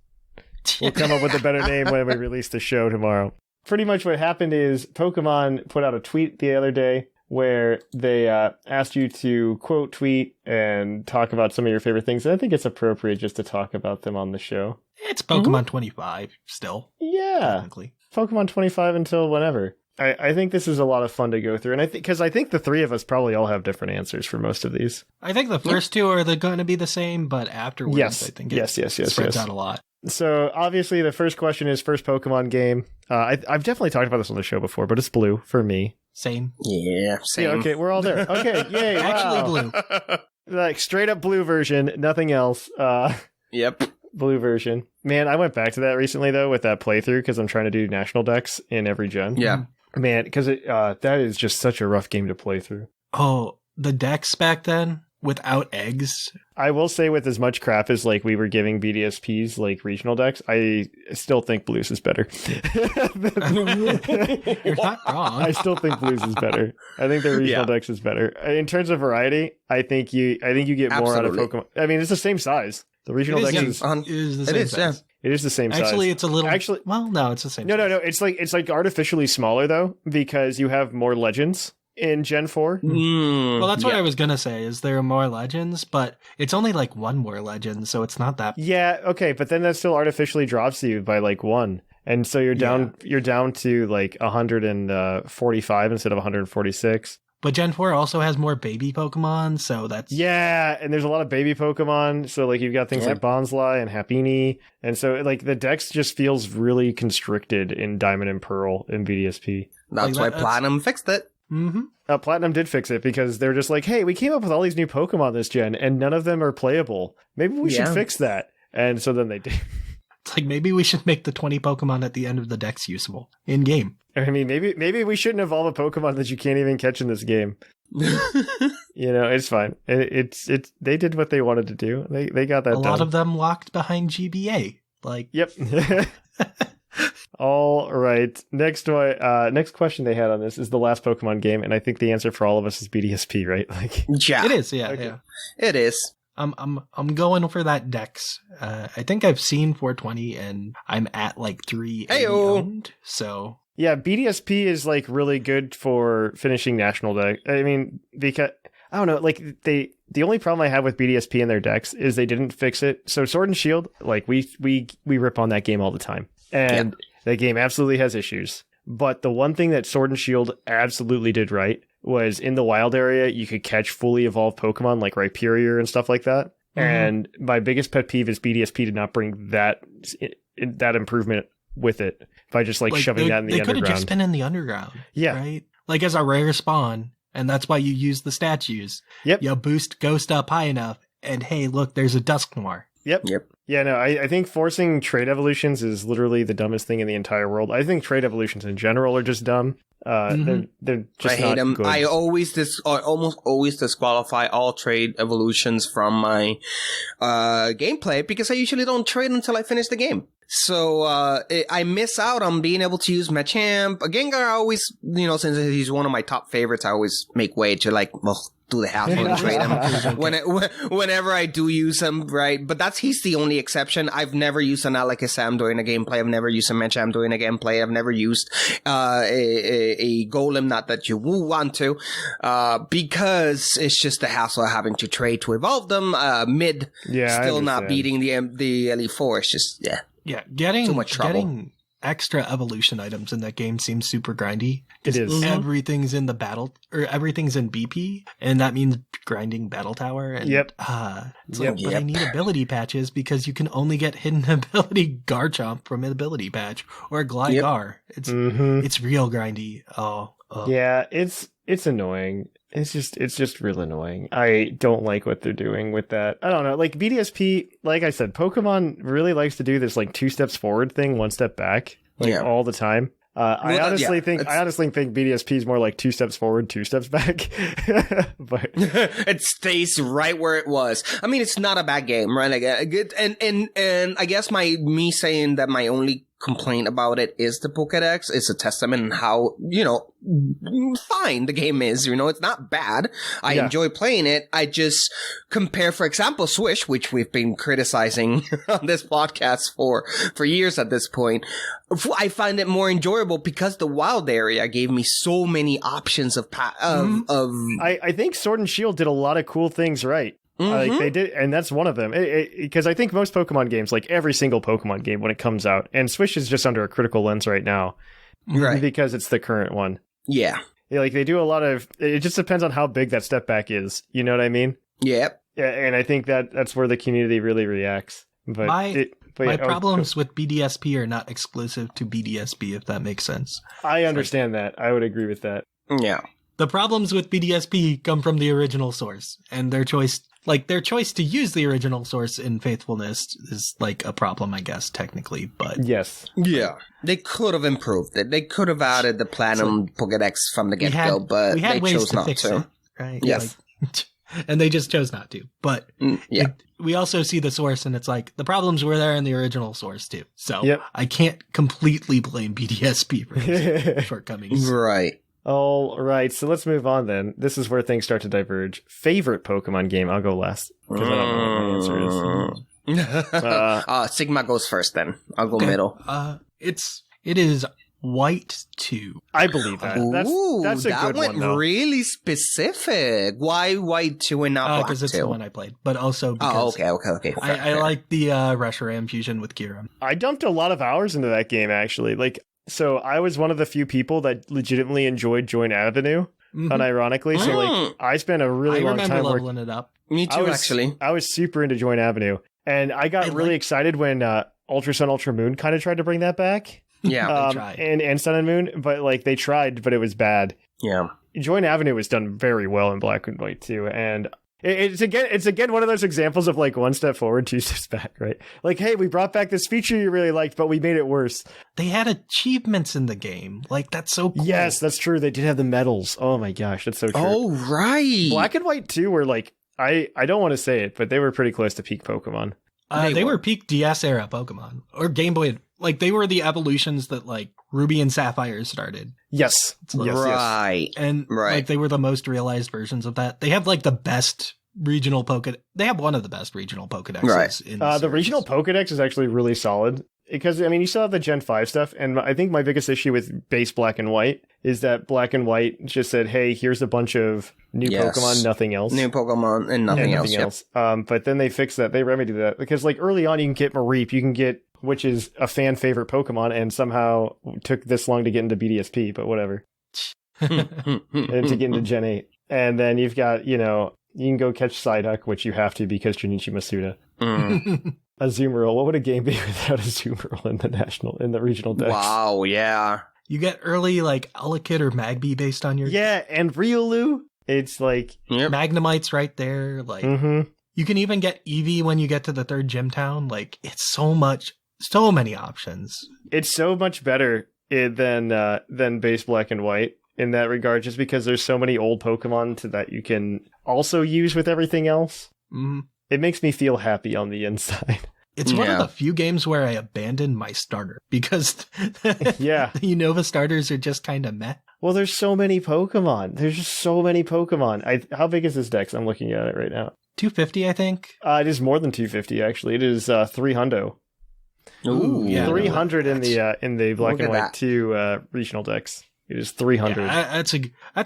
We'll come up with a better name when we release the show tomorrow. Pretty much what happened is Pokemon put out a tweet the other day where they asked you to quote tweet and talk about some of your favorite things. And I think it's appropriate just to talk about them on the show. It's Pokemon 25 still. Yeah. Technically. Pokemon 25 until whenever. I think this is a lot of fun to go through. And because I think the three of us probably all have different answers for most of these. I think the first two are going to be the same, but afterwards, yes. I think it spreads out a lot. So obviously the first question is first Pokemon game. I've definitely talked about this on the show before, but it's blue for me. Same. yeah, same. Yeah, okay, we're all there. Okay, yay. Actually blue. Like straight up blue version, nothing else. Yep. Blue version. Man, I went back to that recently though with that playthrough because I'm trying to do national decks in every gen. Yeah. Man, because that is just such a rough game to play through. Oh, the decks back then without eggs. I will say with as much crap as like we were giving BDSPs like regional decks, I still think blues is better. You're not wrong. I still think blues is better. I think the regional decks is better. In terms of variety, I think you get more out of Pokemon. I mean, it's the same size. The regional deck is the same size. Yeah. It is the same size. Actually, it's a little. Well, no, it's the same. No. size. It's like artificially smaller though because you have more legends in Gen 4. Well, that's what I was gonna say. Is there more legends? But it's only like one more legend, so it's not that. Yeah. Okay, but then that still artificially drops you by like 1, and so you're down. You're down to like 145 instead of 146. But Gen 4 also has more baby Pokemon, so that's... Yeah, and there's a lot of baby Pokemon, so like you've got things like Bonsly and Happiny, and so like the dex just feels really constricted in Diamond and Pearl in BDSP. That's why Platinum fixed it. Mm-hmm. Platinum did fix it because they're just like, hey, we came up with all these new Pokemon this gen, and none of them are playable. Maybe we should fix that. And so then they did. It's like, maybe we should make the 20 Pokemon at the end of the dex usable in-game. I mean, maybe we shouldn't evolve a Pokemon that you can't even catch in this game. You know, it's fine. It's they did what they wanted to do. They got that done. A lot of them locked behind GBA. Like, yep. All right. Next question they had on this is the last Pokemon game, and I think the answer for all of us is BDSP, right? Like, yeah, it is. Yeah, okay. yeah, it is. I'm going for that dex. I think I've seen 420, and I'm at like 3 owned. So. Yeah, BDSP is like really good for finishing national deck. I mean, because I don't know, like the only problem I have with BDSP in their decks is they didn't fix it. So Sword and Shield, like we rip on that game all the time, and that game absolutely has issues. But the one thing that Sword and Shield absolutely did right was in the wild area you could catch fully evolved Pokemon like Rhyperior and stuff like that. Mm-hmm. And my biggest pet peeve is BDSP did not bring that improvement with it by just like shoving that in the underground. They could have just been in the underground. Yeah. Right? Like as a rare spawn, and that's why you use the statues. Yep. You boost Ghost up high enough, and hey, look, there's a Dusknoir. Yep. Yeah, no, I think forcing trade evolutions is literally the dumbest thing in the entire world. I think trade evolutions in general are just dumb. They're just I hate them. Good. I almost always disqualify all trade evolutions from my gameplay because I usually don't trade until I finish the game. So I miss out on being able to use Machamp. Gengar, I always, since he's one of my top favorites, I always make way to do the hassle and trade him whenever I do use him, right? But he's the only exception. I've never used an Alakazam during a gameplay. I've never used a Machamp during a gameplay. I've never used a Golem, not that you will want to, because it's just the hassle of having to trade to evolve them. Still not beating the Elite Four. It's just, Yeah, too much trouble. Getting extra evolution items in that game seems super grindy. It is. Everything's in the battle, or everything's in BP, and that means grinding Battle Tower. And, Yep. But I need ability patches because you can only get hidden ability Garchomp from an ability patch or Gligar. It's real grindy. Yeah, it's annoying. It's just real annoying. I don't like what they're doing with that. I don't know. Like BDSP, like I said, Pokemon really likes to do this 2 steps forward thing, 1 step back, all the time. I honestly think BDSP is more like 2 steps forward, 2 steps back. But it stays right where it was. I mean, it's not a bad game, right? And I guess me saying that my only complaint about it is the Pokédex. It's a testament in how, fine the game is. It's not bad. I enjoy playing it. I just compare, for example, Swish, which we've been criticizing on this podcast for years at this point. I find it more enjoyable because the wild area gave me so many options of I think Sword and Shield did a lot of cool things right. They did, and that's one of them. Because I think most Pokemon games, every single Pokemon game when it comes out, and Swish is just under a critical lens right now, right? Because it's the current one. Yeah. They do a lot of. It just depends on how big that step back is. You know what I mean? Yep. Yeah, and I think that's where the community really reacts. But my problems with BDSP are not exclusive to BDSP, if that makes sense. I understand that. I would agree with that. Yeah. The problems with BDSP come from the original source, and their choice to use the original source in faithfulness is a problem, I guess, technically, but... Yes. Yeah. They could have improved it. They could have added the Platinum Pokédex from the get-go, but they chose not to. It, right? Yes. And they just chose not to. But we also see the source, and it's the problems were there in the original source, too. So I can't completely blame BDSP for its shortcomings. Right. All right, so let's move on then. This is where things start to diverge. Favorite Pokemon game? I'll go last because I don't know what my answer is. Sigma goes first then. I'll go middle. It is White 2. I believe that. That's a good one, though. That went really specific. Why White 2 and not Black 2? Because it's the one I played, but also because... okay. I like the Reshiram fusion with Kira. I dumped a lot of hours into that game, actually. So I was one of the few people that legitimately enjoyed Joint Avenue, unironically. So I spent a really long time leveling it up. Me too, actually. I was super into Joint Avenue, and I got really excited when Ultra Sun, Ultra Moon kind of tried to bring that back. Yeah, they tried. And Sun and Moon, but they tried, but it was bad. Yeah, Joint Avenue was done very well in Black and White too, and it's again one of those examples of 1 step forward, 2 steps back, right? Hey, we brought back this feature you really liked, but we made it worse. They had achievements in the game. That's so cool. Yes, that's true. They did have the medals. Oh my gosh, that's so true. Oh, right. Black and White 2 were I don't want to say it, but they were pretty close to peak Pokemon. They were peak DS era Pokemon. Or Game Boy. They were the evolutions that Ruby and Sapphire started. Yes. Right. And they were the most realized versions of that. They have the best regional Pokédex. They have one of the best regional Pokédexes. Right. In the regional Pokédex is actually really solid. Because, you still have the Gen 5 stuff, and I think my biggest issue with base Black and White is that Black and White just said, hey, here's a bunch of new Pokemon, nothing else. New Pokemon and nothing else. Yep. But then they fixed that. They remedied that. Because, early on, you can get Mareep, you can get, which is a fan favorite Pokemon, and somehow took this long to get into BDSP, but whatever. And to get into Gen 8. And then you've got, you can go catch Psyduck, which you have to because Junichi Masuda. Azumarill. What would a game be without Azumarill in the regional decks? Wow, yeah. You get early Elekid or Magby based on your... Yeah, and Riolu. It's Magnemite's right there. You can even get Eevee when you get to the 3rd gym town. It's so many options. It's so much better than base Black and White in that regard, just because there's so many old Pokemon that you can also use with everything else. Mm-hmm. It makes me feel happy on the inside. It's one of the few games where I abandoned my starter because Yeah. the Unova starters are just kind of meh. Well, there's so many Pokemon. There's just so many Pokemon. How big is this dex? I'm looking at it right now. 250, I think. It is more than 250, actually. It is 300. Ooh, yeah. 300 in the Black Look and at White that. 2 regional decks. It is 300. Yeah, that's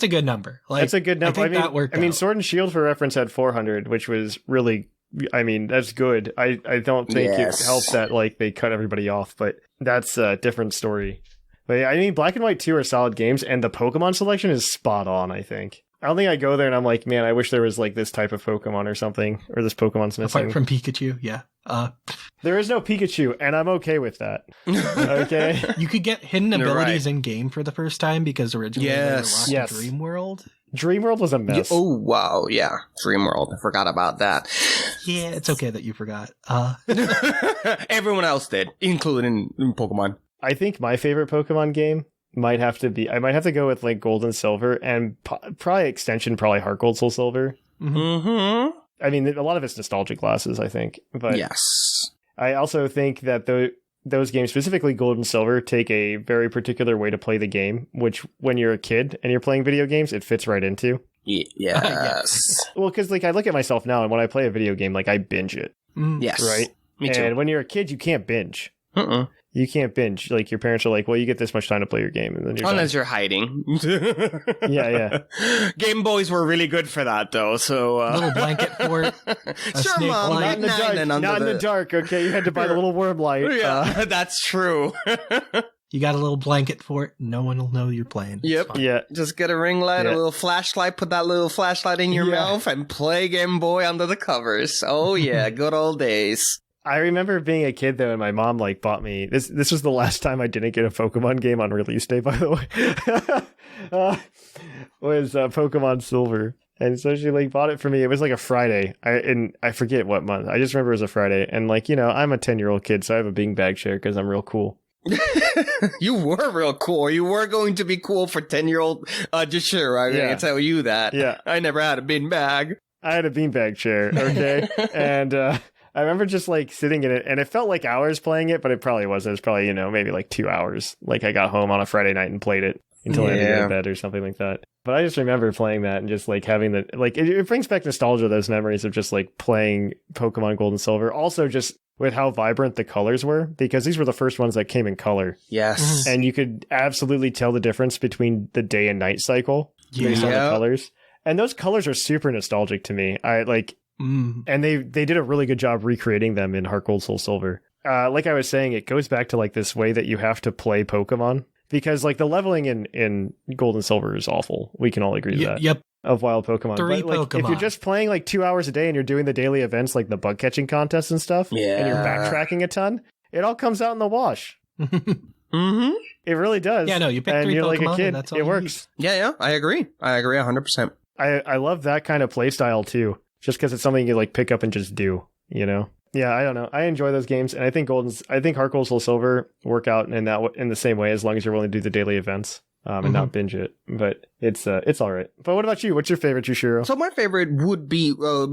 a good number. Like, That's a good number. I think that worked out. Sword and Shield, for reference, had 400, which was really, that's good. I don't think Yes. it helped that like they cut everybody off, but that's a different story. But yeah, Black and White 2 are solid games, and the Pokemon selection is spot on, I think. I don't think I go there and I'm like, man, I wish there was like this type of Pokemon or something, or this Pokemon's missing. Apart from Pikachu, yeah. There is no Pikachu, and I'm okay with that. Okay? You could get hidden You're abilities right. in game for the first time because originally they were Yes. locked Yes. in Dream World. Dreamworld was a mess. Oh, wow. Yeah. Dreamworld. I forgot about that. Yeah, it's okay that you forgot. Everyone else did, including Pokemon. I think my favorite Pokemon game I might have to go with like Gold and Silver, and probably extension, probably Heart Gold, Soul Silver. Mm-hmm. A lot of it's nostalgia glasses, I think. But Yes. I also think that those games, specifically Gold and Silver, take a very particular way to play the game, which when you're a kid and you're playing video games, it fits right into. Yes. Well, because like I look at myself now, and when I play a video game, like I binge it, Yes. right? Me too. And when you're a kid, you can't binge. Uh-uh. You can't binge. Like your parents are like, well, you get this much time to play your game, and then you're Unless you're hiding. Yeah. Game Boys were really good for that, though. So Little blanket fort. sure, snake Mom. light. not in the dark. Not in the dark. Okay, you had to buy the little worm light. Yeah, that's true. You got a little blanket fort. No one will know you're playing. It's Yep. fine. Yeah. Just get a ring light, Yeah. a little flashlight, put that little flashlight in your Yeah. mouth, and play Game Boy under the covers. Oh yeah, good old days. I remember being a kid though, and my mom like bought me this. This was the last time I didn't get a Pokemon game on release day, by the way. Was Pokemon Silver, and so she like bought it for me. It was like a Friday, I forget what month. I just remember it was a Friday, and like I'm a 10-year-old kid, so I have a beanbag share because I'm real cool. You were real cool. You were going to be cool for 10-year-old Jushiro. I can tell you that. Yeah. I never had a bin bag. I had a beanbag chair, okay, and I remember just like sitting in it, and it felt like hours playing it, but it probably wasn't. It was probably maybe like 2 hours. Like I got home on a Friday night and played it until I had to go to bed or something like that. But I just remember playing that and just like having the like it brings back nostalgia, those memories of just like playing Pokemon Gold and Silver. Also, just with how vibrant the colors were, because these were the first ones that came in color, Yes. and you could absolutely tell the difference between the day and night cycle based on the Yeah. colors. And those colors are super nostalgic to me. I like. And they did a really good job recreating them in Heart Gold, Soul Silver. Like I was saying, it goes back to like this way that you have to play Pokemon, because like the leveling in Gold and Silver is awful. We can all agree to that. Yep. Of wild Pokemon. Three But like, if Pokemon. you're just playing like 2 hours a day and you're doing the daily events like the bug catching contests and stuff, and you're Yeah. backtracking a ton, it all comes out in the wash. Mm-hmm. It really does. Yeah, no, you pick and 3 you're like Pokemon a kid. and that's all It you works. Yeah, I agree. 100%. I love that kind of play style too, just because it's something you like pick up and just do, Yeah, I don't know. I enjoy those games, and I think Heart Gold, Soul Silver work out in the same way, as long as you're willing to do the daily events and not binge it. But it's all right. But what about you? What's your favorite, Jushiro? So my favorite would be Gold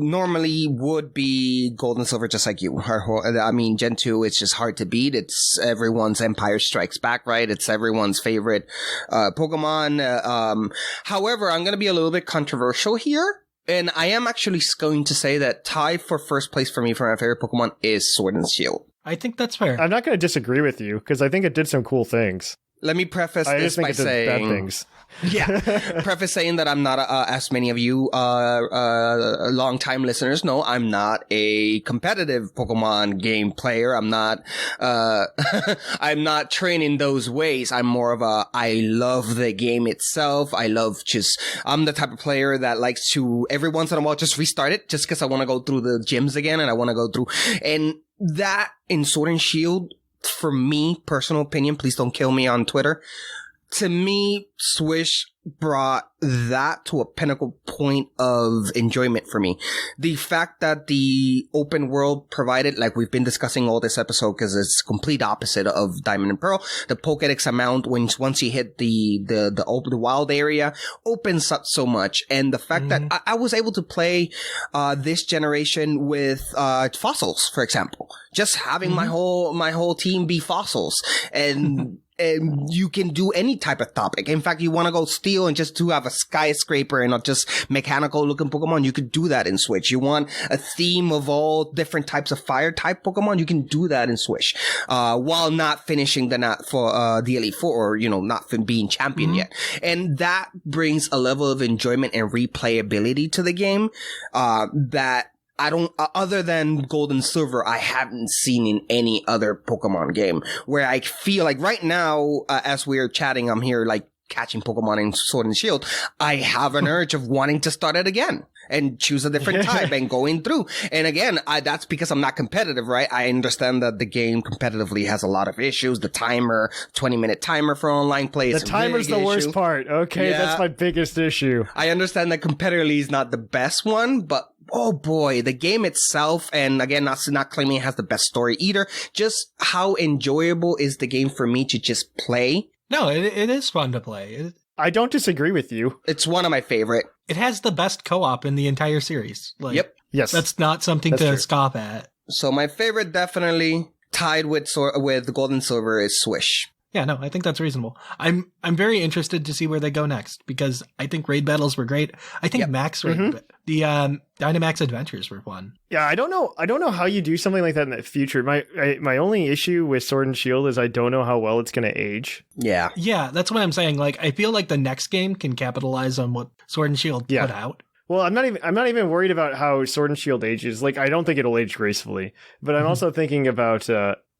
and Silver, just like you. I mean, Gen 2, it's just hard to beat. It's everyone's Empire Strikes Back, right? It's everyone's favorite Pokemon. However, I'm going to be a little bit controversial here. And I am actually going to say that tied for first place for me for my favorite Pokemon is Sword and Shield. I think that's fair. I'm not going to disagree with you, because I think it did some cool things. Let me preface I this just think by it did saying... bad things. Yeah. Preface saying that I'm not, as many of you long-time listeners know, I'm not a competitive Pokemon game player. I'm not I'm not trained in those ways. I'm more of I love the game itself. I'm the type of player that likes to every once in a while just restart it just because I want to go through the gyms again, and I want to go through. And that in Sword and Shield, for me, personal opinion, please don't kill me on Twitter, to me, Swish brought that to a pinnacle point of enjoyment for me. The fact that the open world provided, like we've been discussing all this episode, because it's complete opposite of Diamond and Pearl. The Pokédex amount, once you hit the wild area, opens up so much. And the fact that I was able to play this generation with fossils, for example, just having my whole team be fossils, and you can do any type of topic. In fact, you want to go steal and just to have a skyscraper and not just mechanical looking Pokemon, you could do that in Switch. You want a theme of all different types of fire type Pokemon, you can do that in Switch. While not finishing the Elite Four, or, not being champion yet. And that brings a level of enjoyment and replayability to the game, that I don't, other than Gold and Silver, I haven't seen in any other Pokemon game, where I feel like right now, as we're chatting, I'm here like catching Pokemon in Sword and Shield. I have an urge of wanting to start it again and choose a different type and going through. And again, that's because I'm not competitive, right? I understand that the game competitively has a lot of issues. The timer, 20-minute timer for online play is the timer's the worst part. Okay, that's my biggest issue. I understand that competitively is not the best one, but oh boy, the game itself, and again, not claiming it has the best story either, just how enjoyable is the game for me to just play. No, it is fun to play. I don't disagree with you. It's one of my favorite. It has the best co-op in the entire series. Yep. Yes. That's not something to scoff at. So my favorite, definitely tied with Gold and Silver, is Swish. Yeah, no, I think that's reasonable. I'm very interested to see where they go next, because I think raid battles were great. I think the Dynamax Adventures were fun. Yeah, I don't know how you do something like that in the future. My only issue with Sword and Shield is I don't know how well it's going to age. Yeah. Yeah, that's what I'm saying. Like, I feel like the next game can capitalize on what Sword and Shield put out. Well, I'm not even worried about how Sword and Shield ages. Like, I don't think it'll age gracefully, but I'm also thinking about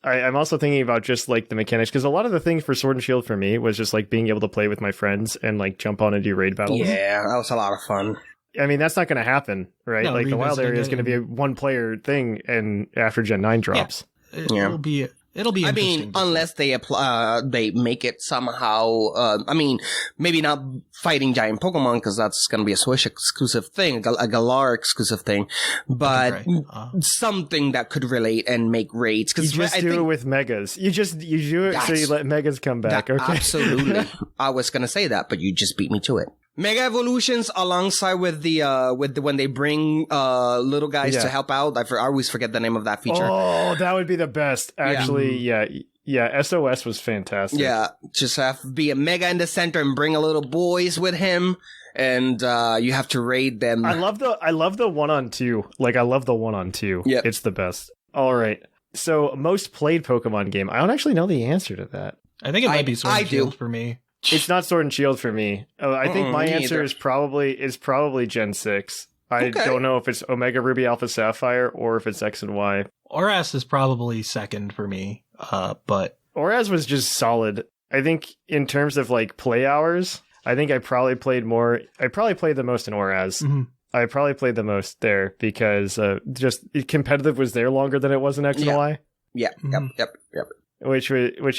I'm also thinking about just like the mechanics, because a lot of the things for Sword and Shield for me was just like being able to play with my friends and like jump on and do raid battles. Yeah, that was a lot of fun. I mean, that's not going to happen, right? No, like the wild area is going to be a one player thing, and after Gen 9 drops. Yeah. It'll be I mean, unless they they make it somehow, maybe not fighting giant Pokemon, because that's going to be a Switch exclusive thing, a Galar exclusive thing, but something that could relate and make raids. You just do it with Megas. You do it so you let Megas come back, okay? Absolutely. I was going to say that, but you just beat me to it. Mega evolutions alongside with when they bring little guys to help out. I always forget the name of that feature. Oh, that would be the best. Actually, yeah. SOS was fantastic. Yeah, just be a Mega in the center and bring a little boys with him, and you have to raid them. I love the 1-on-2. Like, I love the 1-on-2. Yeah, it's the best. All right. So, most played Pokemon game. I don't actually know the answer to that. I think it might be Sword and Shield for me. It's not Sword and Shield for me. I think my answer is probably Gen 6. I don't know if it's Omega Ruby Alpha Sapphire or if it's X and Y. Oras is probably second for me, but Oras was just solid. I think in terms of like play hours, I think I probably played the most in Oras. Mm-hmm. I probably played the most there because just competitive was there longer than it was in X and Y. Yeah. Yep. Which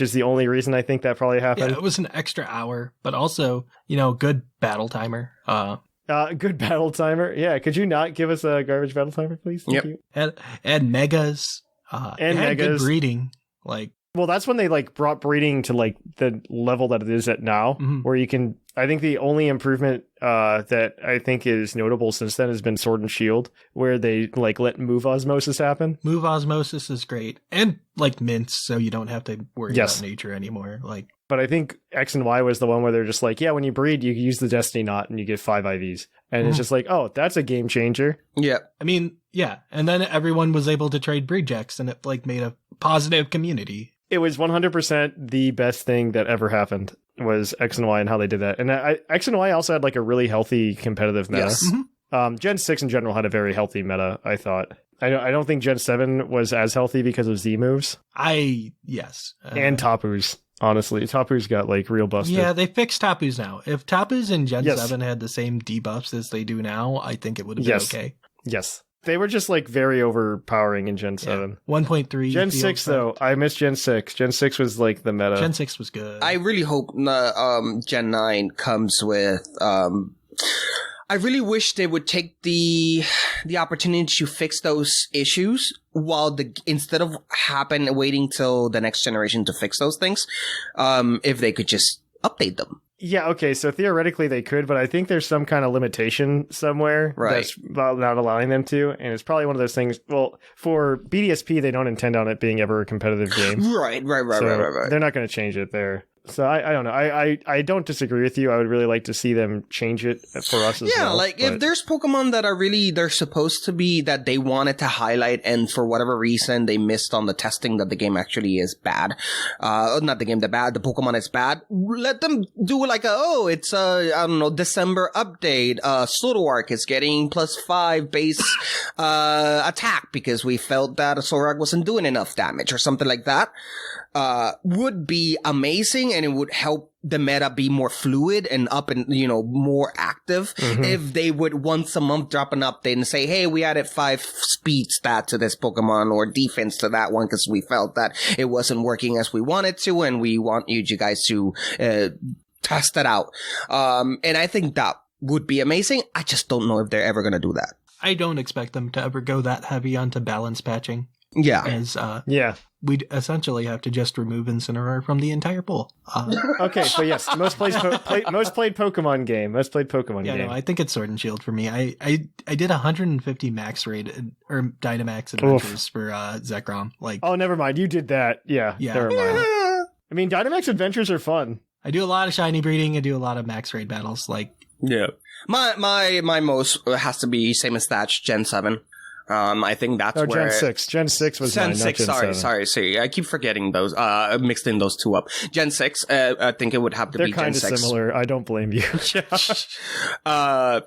is the only reason I think that probably happened. Yeah, it was an extra hour, but also, good battle timer. Good battle timer. Yeah, could you not give us a garbage battle timer, please? Thank you. And megas. And megas. Good breeding. Well, that's when they brought breeding to the level that it is at now, where you can. I think the only improvement that I think is notable since then has been Sword and Shield, where they let move osmosis happen. Move osmosis is great, and mints, so you don't have to worry about nature anymore. But I think X and Y was the one where they're just when you breed, you use the Destiny Knot and you get 5 IVs, and it's just that's a game changer. Yeah, I mean, yeah, and then everyone was able to trade breed checks, and it made a positive community. It was 100% the best thing that ever happened was X and Y and how they did that. And X and Y also had a really healthy competitive meta. Yes. Mm-hmm. Gen 6 in general had a very healthy meta, I thought. I don't think Gen 7 was as healthy because of Z moves. Yes. And Tapu's, honestly. Tapu's got real busted. Yeah, they fixed Tapu's now. If Tapu's in Gen 7 had the same debuffs as they do now, I think it would have been okay. Yes. They were just like very overpowering in Gen 7. 1.3. Gen 6 though, I miss Gen 6. Gen 6 was like the meta. Gen 6 was good. I really hope Gen 9 comes with I really wish they would take the opportunity to fix those issues instead of waiting till the next generation to fix those things. If they could just update them. Yeah, okay, so theoretically they could, but I think there's some kind of limitation somewhere that's not allowing them to, and it's probably one of those things, well, for BDSP, they don't intend on it being ever a competitive game. Right. They're not going to change it there. So I don't know. I don't disagree with you. I would really like to see them change it for us as well. Yeah, like if there's Pokemon that are really, they're supposed to be, that they wanted to highlight and for whatever reason they missed on the testing that the game actually is bad. Not the game, the Pokemon is bad. Let them do like it's I don't know, December update. Zoroark is getting +5 base attack because we felt that Zoroark wasn't doing enough damage or something like that. Would be amazing, and it would help the meta be more fluid and more active if they would once a month drop an update and say, hey, we added 5 speed stat to this Pokemon or defense to that one because we felt that it wasn't working as we wanted to, and we want you guys to test it out. And I think that would be amazing. I just don't know if they're ever going to do that. I don't expect them to ever go that heavy onto balance patching. Yeah. As, yeah. We'd essentially have to just remove Incineroar from the entire pool. Okay, so yes, most played Pokemon game. Most played Pokemon game. Yeah, no, I think it's Sword and Shield for me. I did 150 max raid or Dynamax adventures for Zekrom. Like, oh, never mind. You did that. Yeah. Never mind. I mean, Dynamax adventures are fun. I do a lot of shiny breeding. I do a lot of max raid battles. Like, yeah, my most has to be same as Thatch, Gen 7. I think that's where Gen 6. Gen 6 was Gen mine, 6. Not Gen 7. Sorry. I keep forgetting those. Mixing those two up. Gen 6. I think it would have to be Gen 6. They're kind of similar. I don't blame you.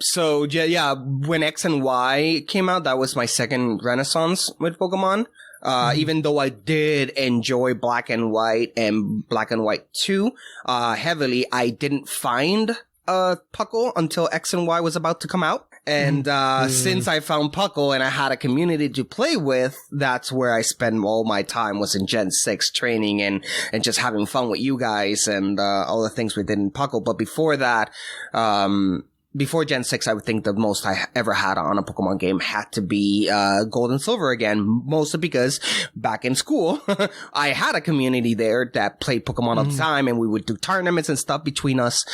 So yeah, when X and Y came out, that was my second renaissance with Pokemon. Even though I did enjoy Black and White and Black and White 2 heavily, I didn't find PUCL until X and Y was about to come out. And since I found PUCL and I had a community to play with, that's where I spend all my time, was in Gen 6 training and just having fun with you guys and all the things we did in PUCL. But before that, before Gen 6, I would think the most I ever had on a Pokemon game had to be Gold and Silver again, mostly because back in school, I had a community there that played Pokemon all the time, and we would do tournaments and stuff between us.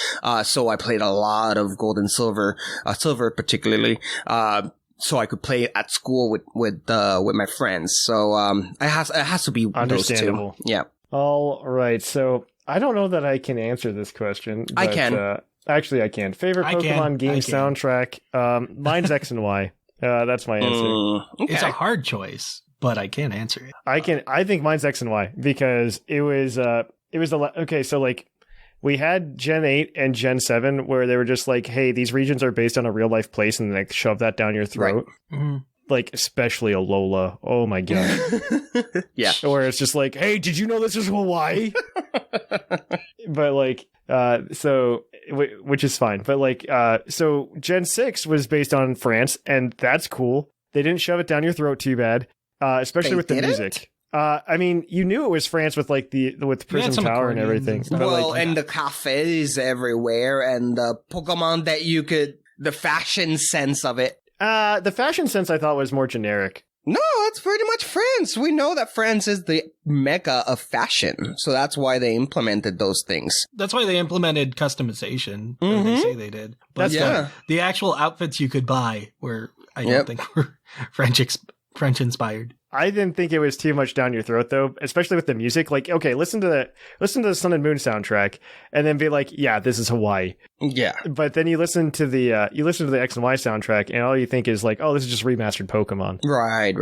So I played a lot of Gold and Silver, Silver particularly, so I could play at school with my friends. So it has to be those two. Yeah. All right. So I don't know that I can answer this question. But, I can. Actually, I can. Favorite Pokemon game soundtrack? Mine's X and Y. That's my answer. Okay. It's a hard choice, but I can answer it. I think mine's X and Y because it was okay. So like we had Gen 8 and Gen 7 where they were just like, hey, these regions are based on a real life place, and they shove that down your throat. Right. Mm-hmm. Like, especially Alola. Oh my god. Yeah. Or it's just like, hey, did you know this is Hawaii? But like, so, which is fine. But like, so Gen 6 was based on France, and that's cool. They didn't shove it down your throat too bad, especially with the music. I mean, you knew it was France with like with Prism Tower and everything. Well, and the cafes everywhere, and the Pokemon that you could, the fashion sense of it. The fashion sense I thought was more generic. No, it's pretty much France. We know that France is the mecca of fashion, so that's why they implemented those things. That's why they implemented customization. Or they say they did. But the actual outfits you could buy were, I don't think, were French inspired. I didn't think it was too much down your throat though, especially with the music. Like, okay, listen to the Sun and Moon soundtrack, and then be like, yeah, this is Hawaii. Yeah. But then you listen to the X and Y soundtrack, and all you think is like, oh, this is just remastered Pokemon. Right.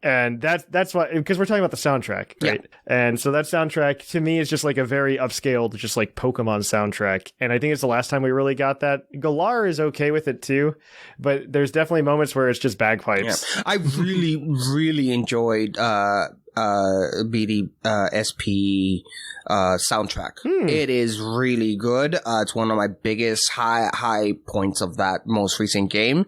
And that's why, because we're talking about the soundtrack, right? Yeah. And so that soundtrack to me is just like a very upscaled, just like Pokemon soundtrack. And I think it's the last time we really got that. Galar is okay with it too, but there's definitely moments where it's just bagpipes. Yeah. I really really enjoyed BDSP soundtrack. It is really good. It's one of my biggest high points of that most recent game.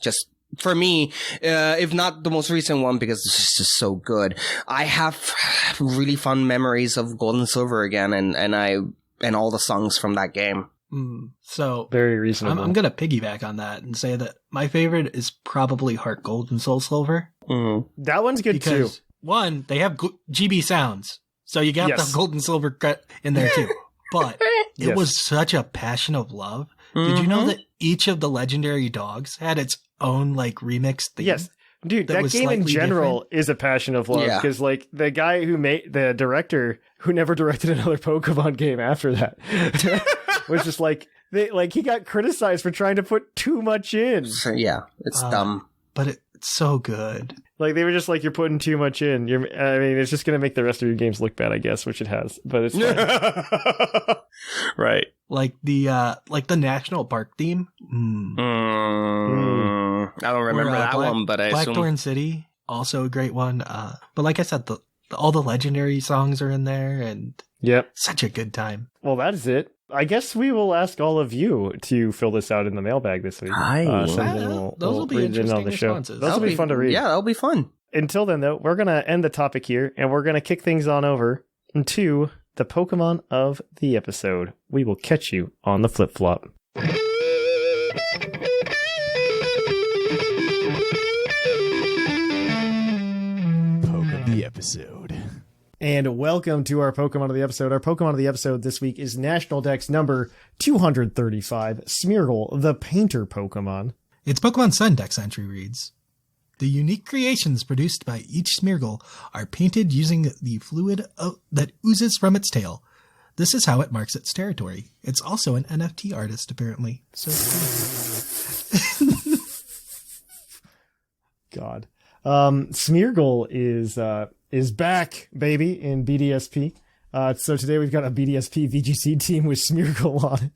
Just for me, if not the most recent one, because it's just so good. I have really fun memories of Gold and Silver again, and all the songs from that game. So Very reasonable. I'm going to piggyback on that and say that my favorite is probably Heart Gold and Soul Silver. That one's good too. Because, one, they have GB sounds. So you got the Gold and Silver cut in there too. But it was such a passion of love. Did you know that each of the legendary dogs had its own like remix theme? Yes. Dude, that game in general is a passion of love because like the guy who made the director who never directed another Pokemon game after that was just like he got criticized for trying to put too much in. Yeah, it's dumb. But it's so good. Like they were just like, you're putting too much in. I mean, it's just going to make the rest of your games look bad, I guess, which it has. But it's fine. Right. Like the national park theme. I don't remember that one, but I assume Blackthorn City, also a great one. But like I said, all the legendary songs are in there, and such a good time. Well, that is it. I guess we will ask all of you to fill this out in the mailbag this week. Those will be interesting responses. Those will be fun to read. Yeah, that'll be fun. Until then, though, we're going to end the topic here, and we're going to kick things on over to the Pokemon of the episode. We will catch you on the flip-flop. The episode. And welcome to our Pokemon of the episode. Our Pokemon of the episode this week is National Dex number 235, Smeargle, the Painter Pokemon. Its Pokemon Sun Dex entry reads, the unique creations produced by each Smeargle are painted using the fluid that oozes from its tail. This is how it marks its territory. It's also an NFT artist, apparently. So God. Smeargle is back, baby, in BDSP. So today we've got a BDSP VGC team with Smeargle on it.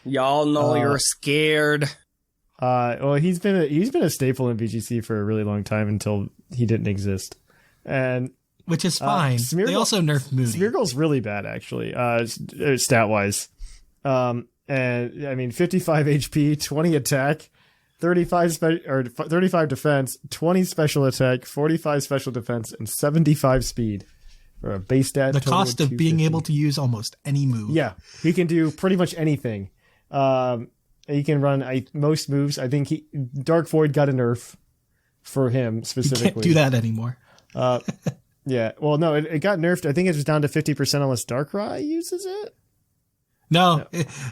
Y'all know you're scared. Well, he's been a staple in VGC for a really long time until he didn't exist, and which is fine. They also nerfed Moody. Smeargle's really bad, actually, stat wise. And I mean, 55 HP, 20 attack. 35 defense, 20 special attack, 45 special defense, and 75 speed for a base stat. The cost of being able to use almost any move. Yeah, he can do pretty much anything. He can run most moves. I think Dark Void got a nerf for him specifically. You can't do that anymore. Yeah, well, no, it got nerfed. I think it was down to 50% unless Darkrai uses it. No.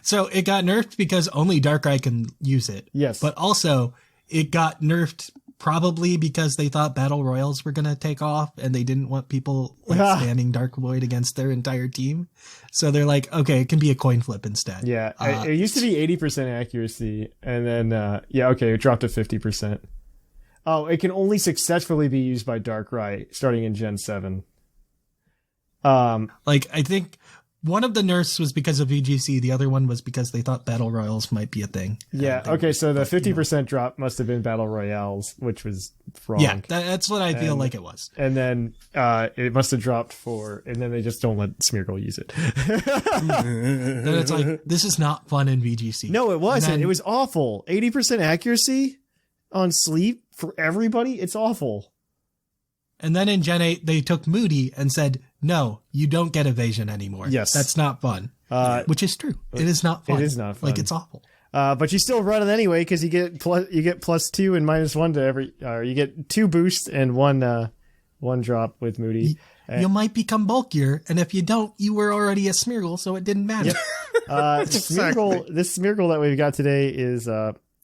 So it got nerfed because only Darkrai can use it. Yes. But also, it got nerfed probably because they thought Battle Royals were going to take off and they didn't want people spamming Dark Void against their entire team. So they're like, okay, it can be a coin flip instead. Yeah. It used to be 80% accuracy. And then, it dropped to 50%. Oh, it can only successfully be used by Darkrai starting in Gen 7. I think one of the nerfs was because of VGC. The other one was because they thought Battle Royals might be a thing. Yeah. Okay. So the 50% drop must have been Battle Royales, which was wrong. Yeah. That's what I feel like it was. And then it must have dropped and then they just don't let Smeargle use it. Then it's like, this is not fun in VGC. No, it wasn't. It was awful. 80% accuracy on sleep for everybody. It's awful. And then in Gen 8, they took Moody and said, no, you don't get evasion anymore. Yes. That's not fun. Which is true. It is not fun. It is not fun. Like, it's awful. But you still run it anyway because you get +2 and -1 to every, or you get 2 boosts and one drop with Moody. You might become bulkier, and if you don't, you were already a Smeargle, so it didn't matter. Smeargle, this Smeargle that we've got today is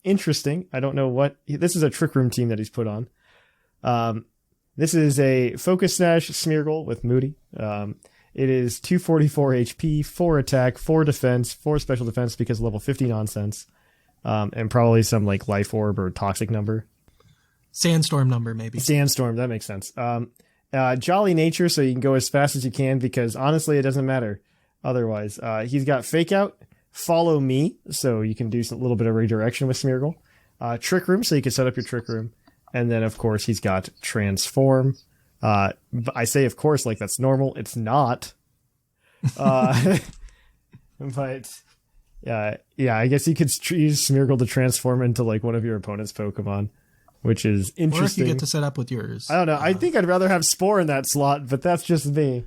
interesting. I don't know this is a Trick Room team that he's put on. This is a Focus Sash Smeargle with Moody. It is 244 HP, 4 attack, 4 defense, 4 special defense because level 50 nonsense, and probably some like Life Orb or Toxic number. Sandstorm number, maybe. Sandstorm, that makes sense. Jolly Nature, so you can go as fast as you can because honestly, it doesn't matter otherwise. He's got Fake Out, Follow Me, so you can do a little bit of redirection with Smeargle. Trick Room, so you can set up your Trick Room. And then, of course, he's got Transform. I say, of course, like that's normal. It's not. But yeah, I guess you could use Smeargle to transform into like one of your opponent's Pokemon, which is interesting. Or if you get to set up with yours. I don't know. I think I'd rather have Spore in that slot, but that's just me.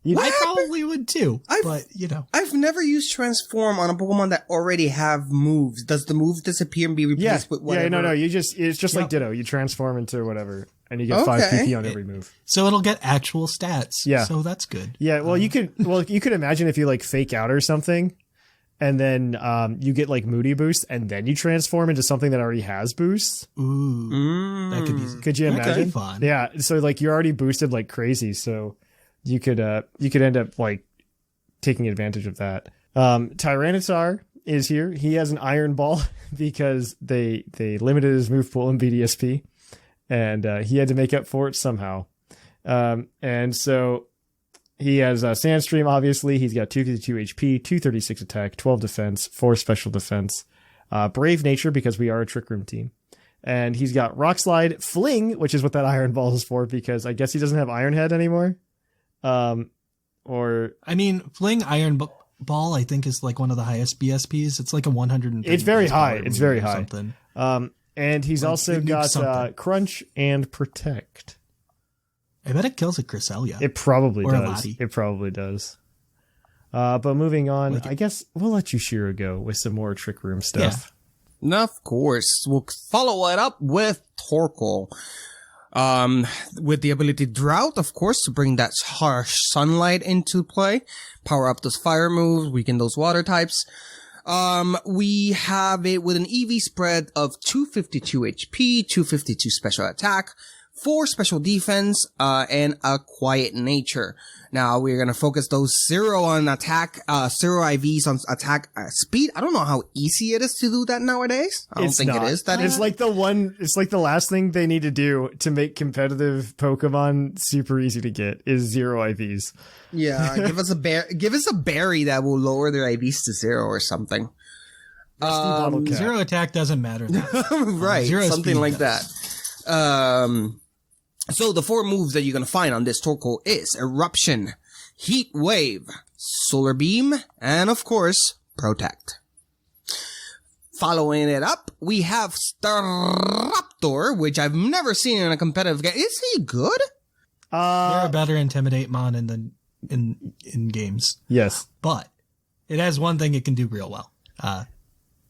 I probably would too, but you know. I've never used Transform on a Pokemon that already have moves. Does the move disappear and be replaced with whatever? Yeah, no, it's just like Ditto. You transform into whatever, and you get 5 PP on every move. So it'll get actual stats. Yeah. So that's good. Yeah, well, you could imagine if you like fake out or something, and then you get like Moody Boost, and then you transform into something that already has boosts. Ooh. That could be. Could you imagine? Fun. Yeah, so like you're already boosted like crazy, so you could end up like taking advantage of that. Tyranitar is here. He has an Iron Ball because they limited his move pool in BDSP, and he had to make up for it somehow. And so he has Sandstream. Obviously, he's got 252 HP, 236 attack, 12 defense, 4 special defense, Brave Nature because we are a Trick Room team. And he's got Rock Slide, Fling, which is what that Iron Ball is for, because I guess he doesn't have Iron Head anymore. Fling Iron Ball, I think, is like one of the highest BSPs. It's like a 130. It's very high. It's very high. Something. And he's like, also got Crunch and Protect. I bet it kills a Cresselia. It probably or does. It probably does. But moving on, I guess we'll let Jushiro go with some more Trick Room stuff. Yeah. Of course. We'll follow it up with Torkoal. With the ability Drought, of course, to bring that harsh sunlight into play, power up those fire moves, weaken those water types. We have it with an EV spread of 252 HP, 252 special attack, 4 special defense, and a quiet nature. Now we're gonna focus those 0 on attack, 0 IVs on attack speed. I don't know how easy it is to do that nowadays. I don't think it is. It's like the last thing they need to do to make competitive Pokemon super easy to get is 0 IVs. Yeah, give us a berry that will lower their IVs to 0 or something. 0 attack doesn't matter. Right, something like that. So the 4 moves that you're going to find on this Torkoal is Eruption, Heat Wave, Solar Beam, and of course, Protect. Following it up, we have Staraptor, which I've never seen in a competitive game. Is he good? They're a better Intimidate mon in games. Yes. But it has one thing it can do real well.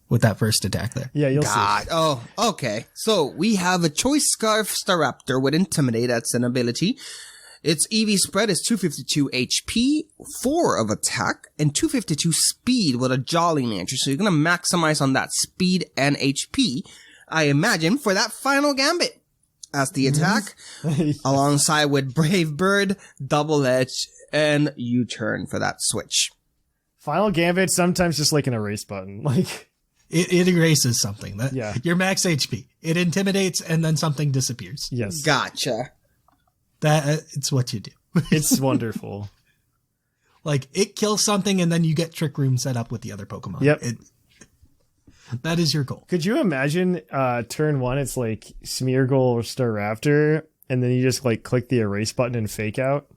With that first attack there. Yeah, you'll see. Oh, okay. So we have a Choice Scarf Staraptor with Intimidate. That's an ability. Its EV spread is 252 HP, 4 of attack, and 252 speed with a Jolly Nature. So you're going to maximize on that speed and HP, I imagine, for that final gambit. As the attack, alongside with Brave Bird, Double Edge, and U-Turn for that switch. Final gambit, sometimes just like an erase button. Like... It erases something. Your max HP. It intimidates and then something disappears. Yes. Gotcha. It's what you do. It's wonderful. Like, it kills something and then you get Trick Room set up with the other Pokemon. Yep. That is your goal. Could you imagine turn 1, it's like Smeargle or Staraptor, and then you just like click the erase button and fake out?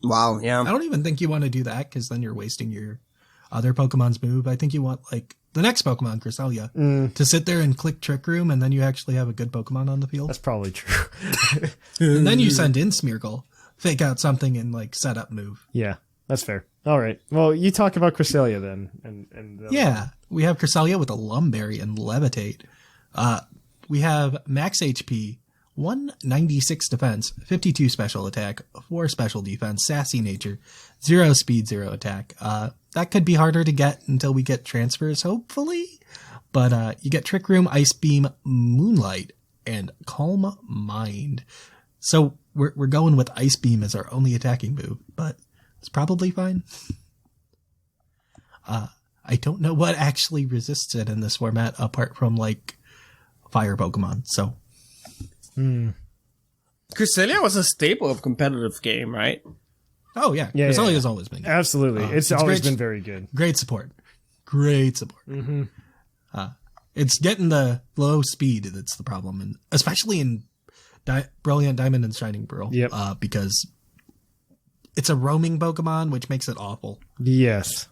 Wow, yeah. I don't even think you want to do that because then you're wasting your other Pokemon's move. I think you want like the next Pokemon, Cresselia, to sit there and click Trick Room, and then you actually have a good Pokemon on the field. That's probably true. And then you send in Smeargle, fake out something, and like set up move. Yeah, that's fair. All right. Well, you talk about Cresselia then. Yeah, we have Cresselia with a Lumberry and Levitate. We have max HP, 196 defense, 52 special attack, 4 special defense, sassy nature, 0 speed, 0 attack. That could be harder to get until we get transfers, hopefully. But you get Trick Room, Ice Beam, Moonlight, and Calm Mind. So we're going with Ice Beam as our only attacking move, but it's probably fine. I don't know what actually resists it in this format apart from like fire Pokemon. So. Cresselia was a staple of competitive game, right? Oh, yeah. Cresselia has always been good. Absolutely. It's always been very good. Great support. Mm-hmm. It's getting the low speed that's the problem, and especially in Brilliant Diamond and Shining Pearl. Yep. Because it's a roaming Pokemon, which makes it awful. Yes.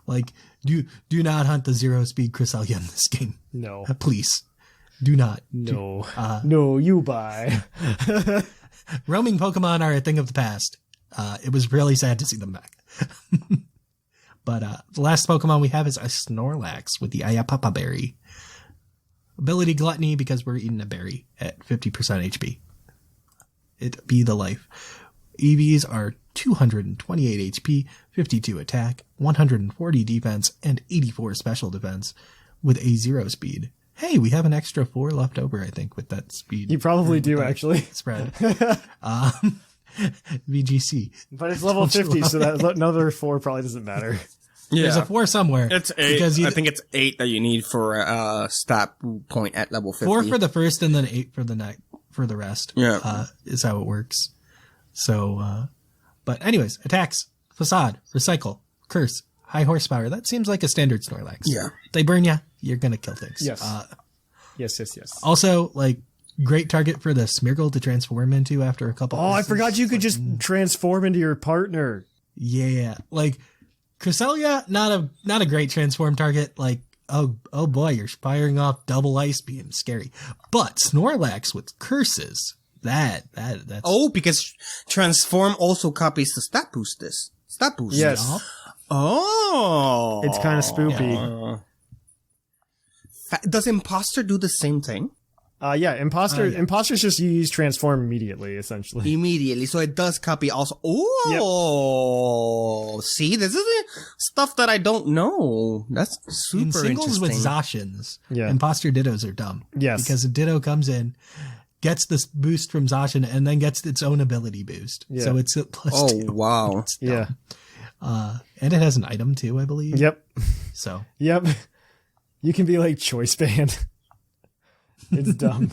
Like, do not hunt the 0-speed Cresselia in this game. No. Please. Do not. No. No, you buy. Roaming Pokemon are a thing of the past. It was really sad to see them back. But the last Pokemon we have is a Snorlax with the Ayapapa Berry. Ability Gluttony because we're eating a berry at 50% HP. It be the life. EVs are 228 HP, 52 attack, 140 defense, and 84 special defense with a 0 speed. Hey, we have an extra 4 left over, I think, with that speed. You probably do, actually. Spread. VGC. But it's level 50, so that another 4 probably doesn't matter. Yeah. There's a 4 somewhere. It's 8. I think it's 8 that you need for a stat point at level 50. 4 for the first and then 8 for the rest. Yeah. Is how it works. So, but anyways, attacks, facade, recycle, curse, high horsepower. That seems like a standard Snorlax. Yeah. They burn ya, you're gonna kill things. Yes. Yes. Also, like, great target for the Smeargle to transform into after a couple. Oh, I forgot you could just transform into your partner. Yeah, like Cresselia, not a great transform target. Like, oh boy, you're firing off double ice beam, scary. But Snorlax with curses, that's because transform also copies the stat boost. Yes. Oh, It's kind of spoopy. Does Imposter do the same thing? Imposters just use transform immediately, essentially. Immediately, so it does copy also. Oh, See, this is stuff that I don't know. That's super in singles interesting. with Zacians. Yeah. Imposter Dittos are dumb. Yes. Because a Ditto comes in, gets this boost from Zacian, and then gets its own ability boost. Yeah. So it's at +2. Wow. It's dumb. Yeah. And it has an item too, I believe. Yep. So. Yep. You can be like choice band. It's dumb.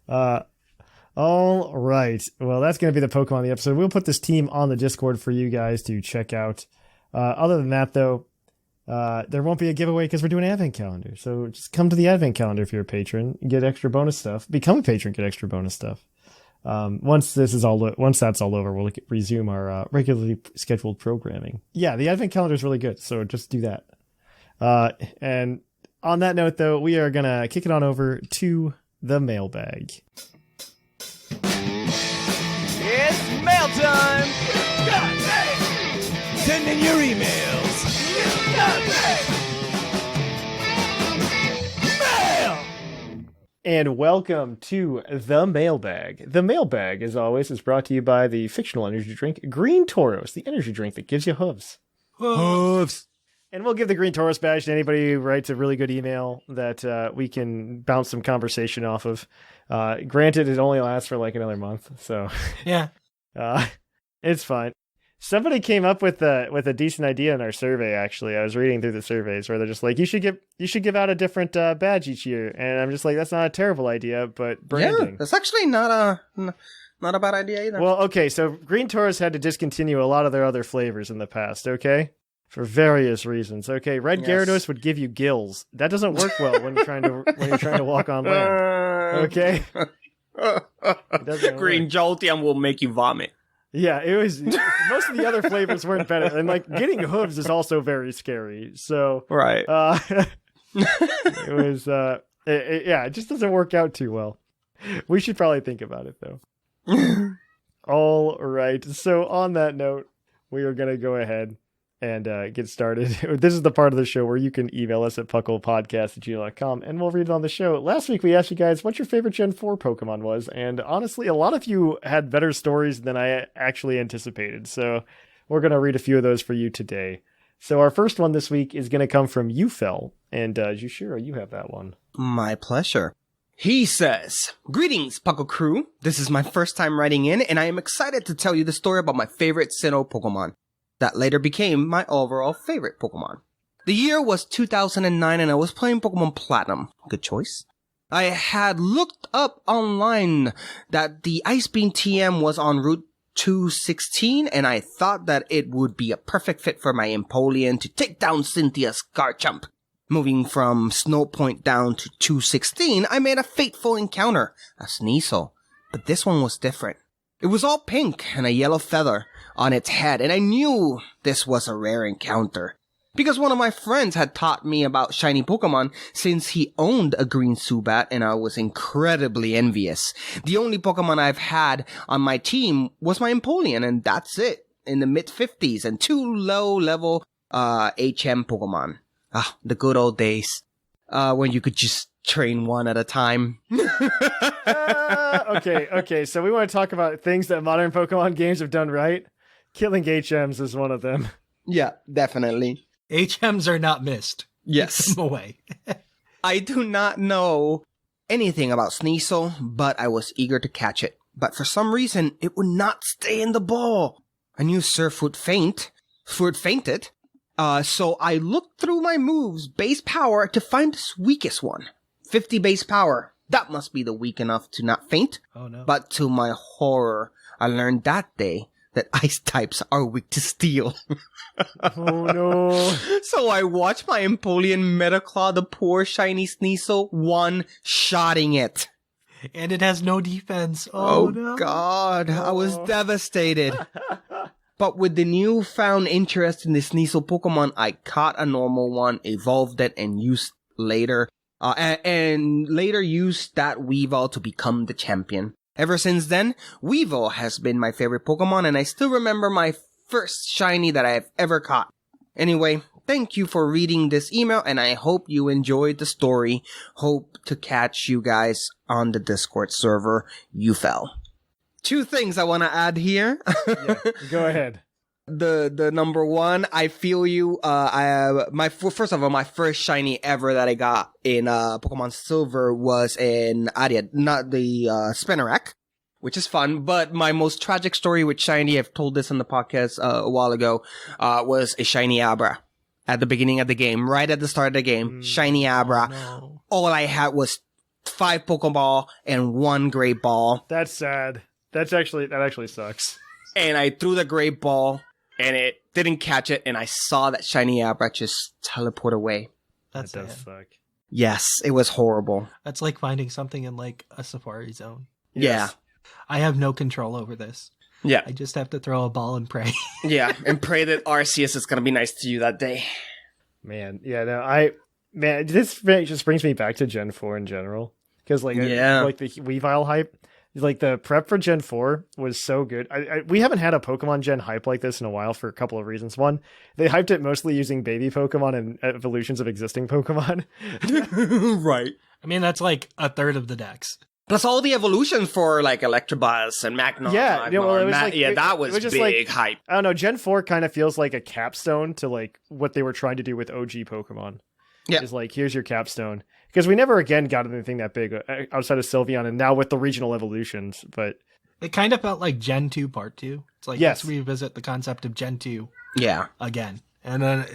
All right. Well, that's going to be the Pokemon of the episode. We'll put this team on the Discord for you guys to check out. Other than that, though, there won't be a giveaway because we're doing an advent calendar. So just come to the advent calendar if you're a patron, get extra bonus stuff. Become a patron, get extra bonus stuff. Once that's all over, we'll resume our regularly scheduled programming. Yeah, the advent calendar is really good. So just do that. And on that note, though, we are going to kick it on over to the mailbag. It's mail time! Send in your emails! Mail! And welcome to the mailbag. The mailbag, as always, is brought to you by the fictional energy drink Green Tauros, the energy drink that gives you hooves. Hooves. And we'll give the Green Tauros badge to anybody who writes a really good email that we can bounce some conversation off of. Granted, it only lasts for like another month, so Yeah. It's fine. Somebody came up with a decent idea in our survey. Actually, I was reading through the surveys where they're just like, you should give out a different badge each year, and I'm just like, that's not a terrible idea, but branding. Yeah, that's actually not a bad idea either. Well, okay, so Green Tauros had to discontinue a lot of their other flavors in the past. Okay. For various reasons. Okay, Red Gyarados would give you gills. That doesn't work well when you're trying to walk on land. Okay, Green Jolteon will make you vomit. Yeah, it was. Most of the other flavors weren't better, and like getting hooves is also very scary. So right, it was. It just doesn't work out too well. We should probably think about it though. All right. So on that note, we are gonna go ahead and get started. This is the part of the show where you can email us at PUCLPodcast@gmail.com and we'll read it on the show. Last week we asked you guys what your favorite Gen 4 Pokemon was, and honestly, a lot of you had better stories than I actually anticipated, so we're going to read a few of those for you today. So our first one this week is going to come from Ufel, and Jushiro, you have that one. My pleasure. He says, "Greetings, Puckle Crew. This is my first time writing in, and I am excited to tell you the story about my favorite Sinnoh Pokemon that later became my overall favorite Pokemon. The year was 2009 and I was playing Pokemon Platinum. Good choice. I had looked up online that the Ice Beam TM was on Route 216 and I thought that it would be a perfect fit for my Empoleon to take down Cynthia's Garchomp. Moving from Snow Point down to 216, I made a fateful encounter, a Sneasel. But this one was different. It was all pink and a yellow feather on its head, and I knew this was a rare encounter. Because one of my friends had taught me about shiny Pokemon since he owned a green Zubat, and I was incredibly envious. The only Pokemon I've had on my team was my Empoleon, and that's it. In the mid-50s, and 2 low-level HM Pokemon. Ah, the good old days. When you could just train one at a time. Okay, so we want to talk about things that modern Pokemon games have done right. Killing HMs is one of them. Yeah, definitely. HMs are not missed. Yes. Keep them away. I do not know anything about Sneasel, but I was eager to catch it. But for some reason, it would not stay in the ball. I knew Surf would fainted. So I looked through my moves, base power, to find its weakest one. 50 base power. That must be the weak enough to not faint. Oh no. But to my horror, I learned that day that ice types are weak to steel. Oh no. So I watched my Empoleon Metaclaw the poor shiny Sneasel one-shotting it. And it has no defense. Oh no. God, I was devastated. But with the newfound interest in the Sneasel Pokemon, I caught a normal one, evolved it, and used later, and later used that Weavile to become the champion. Ever since then, Weavile has been my favorite Pokemon, and I still remember my first shiny that I have ever caught. Anyway, thank you for reading this email, and I hope you enjoyed the story. Hope to catch you guys on the Discord server. You fell. 2 things I want to add here. Yeah, go ahead. The number one, I feel you. First of all, my first shiny ever that I got in Pokemon Silver was in Ariad, not the Spinarak, which is fun. But my most tragic story with shiny, I've told this on the podcast a while ago, was a shiny Abra at the beginning of the game, right at the start of the game. Shiny Abra. Oh, no. All I had was 5 Pokeball and 1 Great Ball. That's sad. That actually sucks. And I threw the Great Ball, and it didn't catch it, and I saw that shiny Abra just teleport away. That's That does sad. suck. Yes, it was horrible. That's like finding something in like a safari zone. Yes. I have no control over this. Yeah. I just have to throw a ball and pray. Yeah, and pray that Arceus is going to be nice to you that day. Man, yeah, no, this just brings me back to Gen 4 in general. Because, like, Yeah. like the Weavile hype, like, the prep for Gen 4 was so good. We haven't had a Pokemon Gen hype like this in a while for a couple of reasons. One, they hyped it mostly using baby Pokemon and evolutions of existing Pokemon. Right. I mean, that's like a third of the decks. Plus all the evolutions for, like, Electabuzz and Magnemite. Yeah, yeah, well, it was like- that was just big like- hype. I don't know, Gen 4 kind of feels like a capstone to, like, what they were trying to do with OG Pokemon. Yeah. It's like, here's your capstone. Because we never again got anything that big outside of Sylveon, and now with the regional evolutions. But It kind of felt like Gen 2 Part 2. It's like, Yes. let's revisit the concept of Gen 2 Yeah. again. And then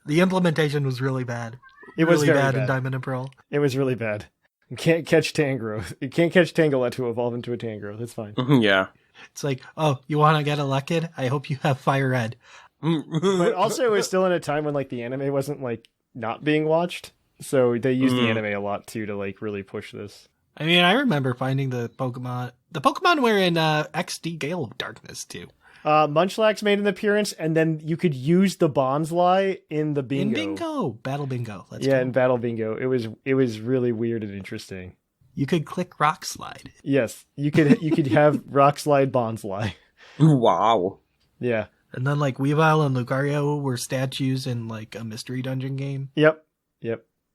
the implementation was really bad. It was really very bad in bad. Diamond and Pearl. it was really bad. You can't catch Tangrowth. You can't catch Tangela to evolve into a Tangrowth. That's fine. Yeah. It's like, oh, you want to get elected? I hope you have Fire Red. But also, it was still in a time when, like, the anime wasn't, like, not being watched. So they used the anime a lot, too, to, like, really push this. I mean, I remember finding the Pokemon. The Pokemon were in XD Gale of Darkness, too. Munchlax made an appearance, and then you could use the Bonsly in the Bingo. In Bingo. Battle Bingo. That's Yeah, cool. in Battle Bingo. It was really weird and interesting. You could click Rock Slide. Yes, you could have Rock Slide Bonsly. Wow. Yeah. And then, like, Weavile and Lucario were statues in, like, a mystery dungeon game. Yep.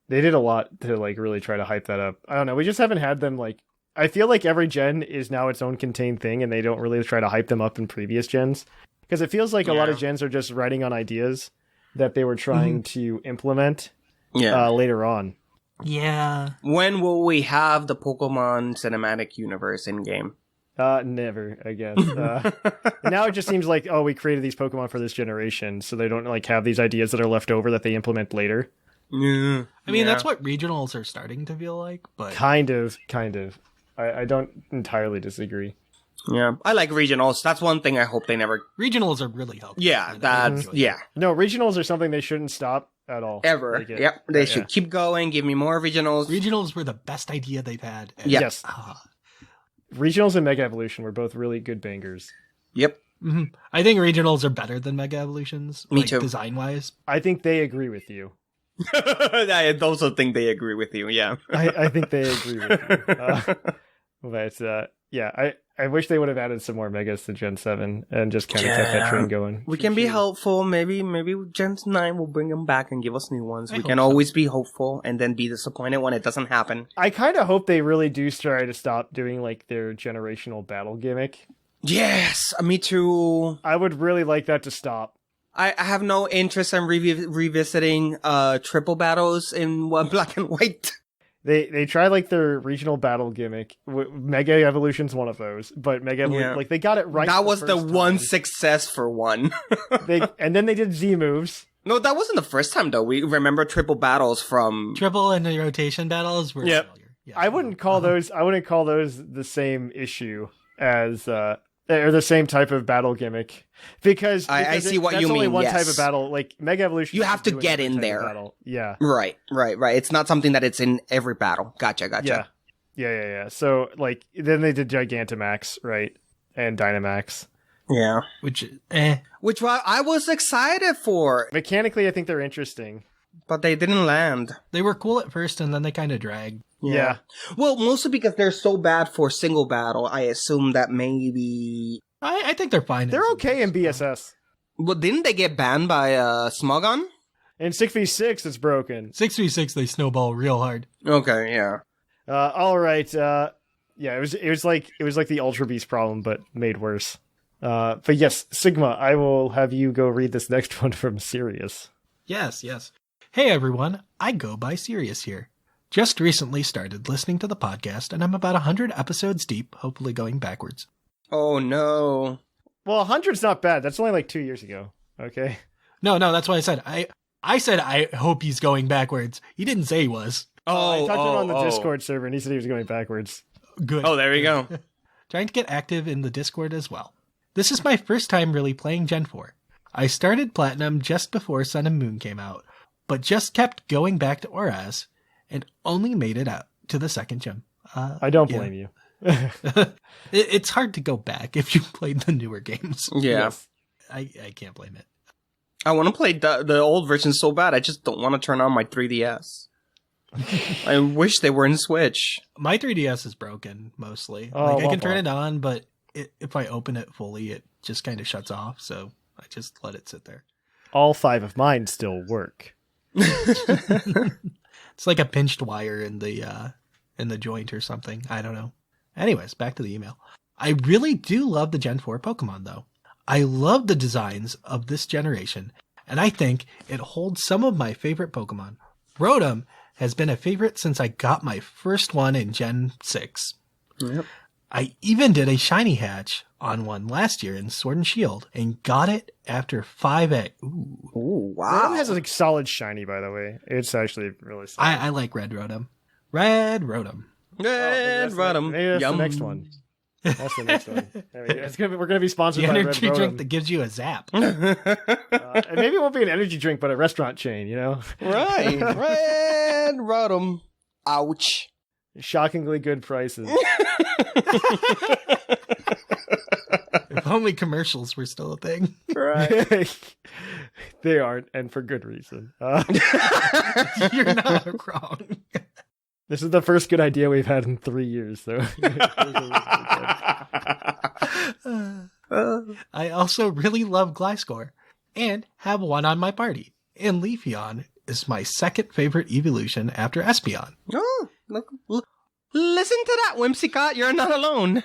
They did a lot to, like, really try to hype that up. I don't know. We just haven't had them, like... I feel like every gen is now its own contained thing, and they don't really try to hype them up in previous gens. Because it feels like a lot of gens are just writing on ideas that they were trying to implement later on. Yeah. When will we have the Pokemon cinematic universe in game? Never, I guess. Now it just seems like, oh, we created these Pokemon for this generation, so they don't, like, have these ideas that are left over that they implement later. Yeah. I mean, that's what regionals are starting to feel like, but... Kind of. I don't entirely disagree. Yeah. I like regionals. That's one thing I hope they never... Regionals are really helpful. Yeah, I enjoy them. yeah. No, regionals are something they shouldn't stop at all. Ever. Like Yep. They should keep going. Give me more regionals. Regionals were the best idea they've had. And Yes. Regionals and Mega Evolution were both really good bangers. Yep. Mm-hmm. I think regionals are better than Mega Evolutions. Me too. Design-wise. I think they agree with you. I also think they agree with you, yeah. I think they agree with you. But I wish they would have added some more Megas to Gen 7 and just kind of kept that train going. We can be helpful. Maybe Gen 9 will bring them back and give us new ones. I We hope can so. always be hopeful and then be disappointed when it doesn't happen. I kind of hope they really do try to stop doing like their generational battle gimmick. Yes, me too. I would really like that to stop. I have no interest in revisiting triple battles in black and white. They tried like their regional battle gimmick. Mega Evolution's one of those, but Mega Evolution, like they got it right. That was the first one time. success for one. And then they did Z moves. No, that wasn't the first time though. We remember triple battles from Triple and the rotation battles were a failure. Yeah. I wouldn't call those the same issue as or the same type of battle gimmick because I see what that's you only mean. one Yes. type of battle. Like Mega Evolution, You have to do a get different in type of there. battle. Yeah. Right. It's not something that it's in every battle. Gotcha. Yeah. So like then they did Gigantamax, right, and Dynamax. Yeah. Which I was excited for, Mechanically, I think they're interesting. but they didn't land. they were cool at first and then they kind of dragged. Yeah. Well, mostly because they're so bad for single battle. I assume that maybe. I think they're fine. They're okay in BSS. Well, didn't they get banned by Smogon? In 6v6, it's broken. 6v6 they snowball real hard. Okay, yeah. All right. Yeah, it was like the Ultra Beast problem, but made worse. But yes, Sigma, I will have you go read this next one from Sirius. Yes. Hey everyone, I go by Sirius here. Just recently started listening to the podcast and I'm about 100 episodes deep, hopefully going backwards. Oh no. Well, 100's not bad. That's only like 2 years ago. Okay. No, that's what I said. I said I hope he's going backwards. He didn't say he was. I talked to him on the Discord server, and he said he was going backwards. Good. Oh, there you go. Trying to get active in the Discord as well. This is my first time really playing Gen 4. I started Platinum just before Sun and Moon came out, but just kept going back to Oras and only made it out to the second gym. I don't blame you. It's hard to go back if you played the newer games. Yeah. Yes. I can't blame it. I want to play the old version so bad. I just don't want to turn on my 3DS. I wish they were in Switch. My 3DS is broken, mostly. Oh, I can turn it on, but if I open it fully, it just kind of shuts off, so I just let it sit there. All 5 of mine still work. It's like a pinched wire in the joint or something. I don't know. Anyways, back to the email. I really do love the Gen 4 Pokemon, though. I love the designs of this generation, and I think it holds some of my favorite Pokemon. Rotom has been a favorite since I got my first one in Gen 6. Yep. I even did a shiny hatch on one last year in Sword and Shield and got it after 5A. Ooh. Ooh, Rotom has a solid shiny, by the way. It's actually really solid. I like Red Rotom. Red Rotom. Red Rotom. Maybe that's Yum. the next one. That's the next one. There we go. We're going to be sponsored The by energy Red drink Rotom. that gives you a zap. And maybe it won't be an energy drink, but a restaurant chain, you know? Right. Red Rotom. Ouch. Shockingly good prices. If only commercials were still a thing. Right. They aren't, and for good reason. You're not wrong. This is the first good idea we've had in 3 years, so. I also really love Gliscor and have one on my party. And Leafeon is my second favorite evolution after Espeon. Oh, look, listen to that, Whimsicott. You're not alone.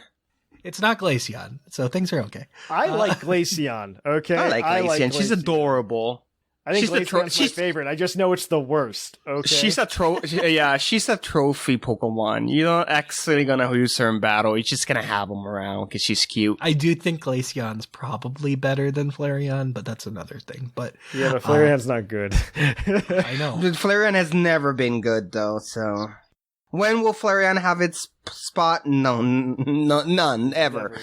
It's not Glaceon, so things are okay. I like Glaceon, okay? I like Glaceon. She's adorable. I think she's the Glaceon's my favorite. I just know it's the worst, okay? She's a she's a trophy Pokemon. You're not actually gonna use her in battle. You're just gonna have them around because she's cute. I do think Glaceon's probably better than Flareon, but that's another thing. But yeah, but Flareon's not good. I know. Flareon has never been good though, so when will Flareon have its spot? No, none ever.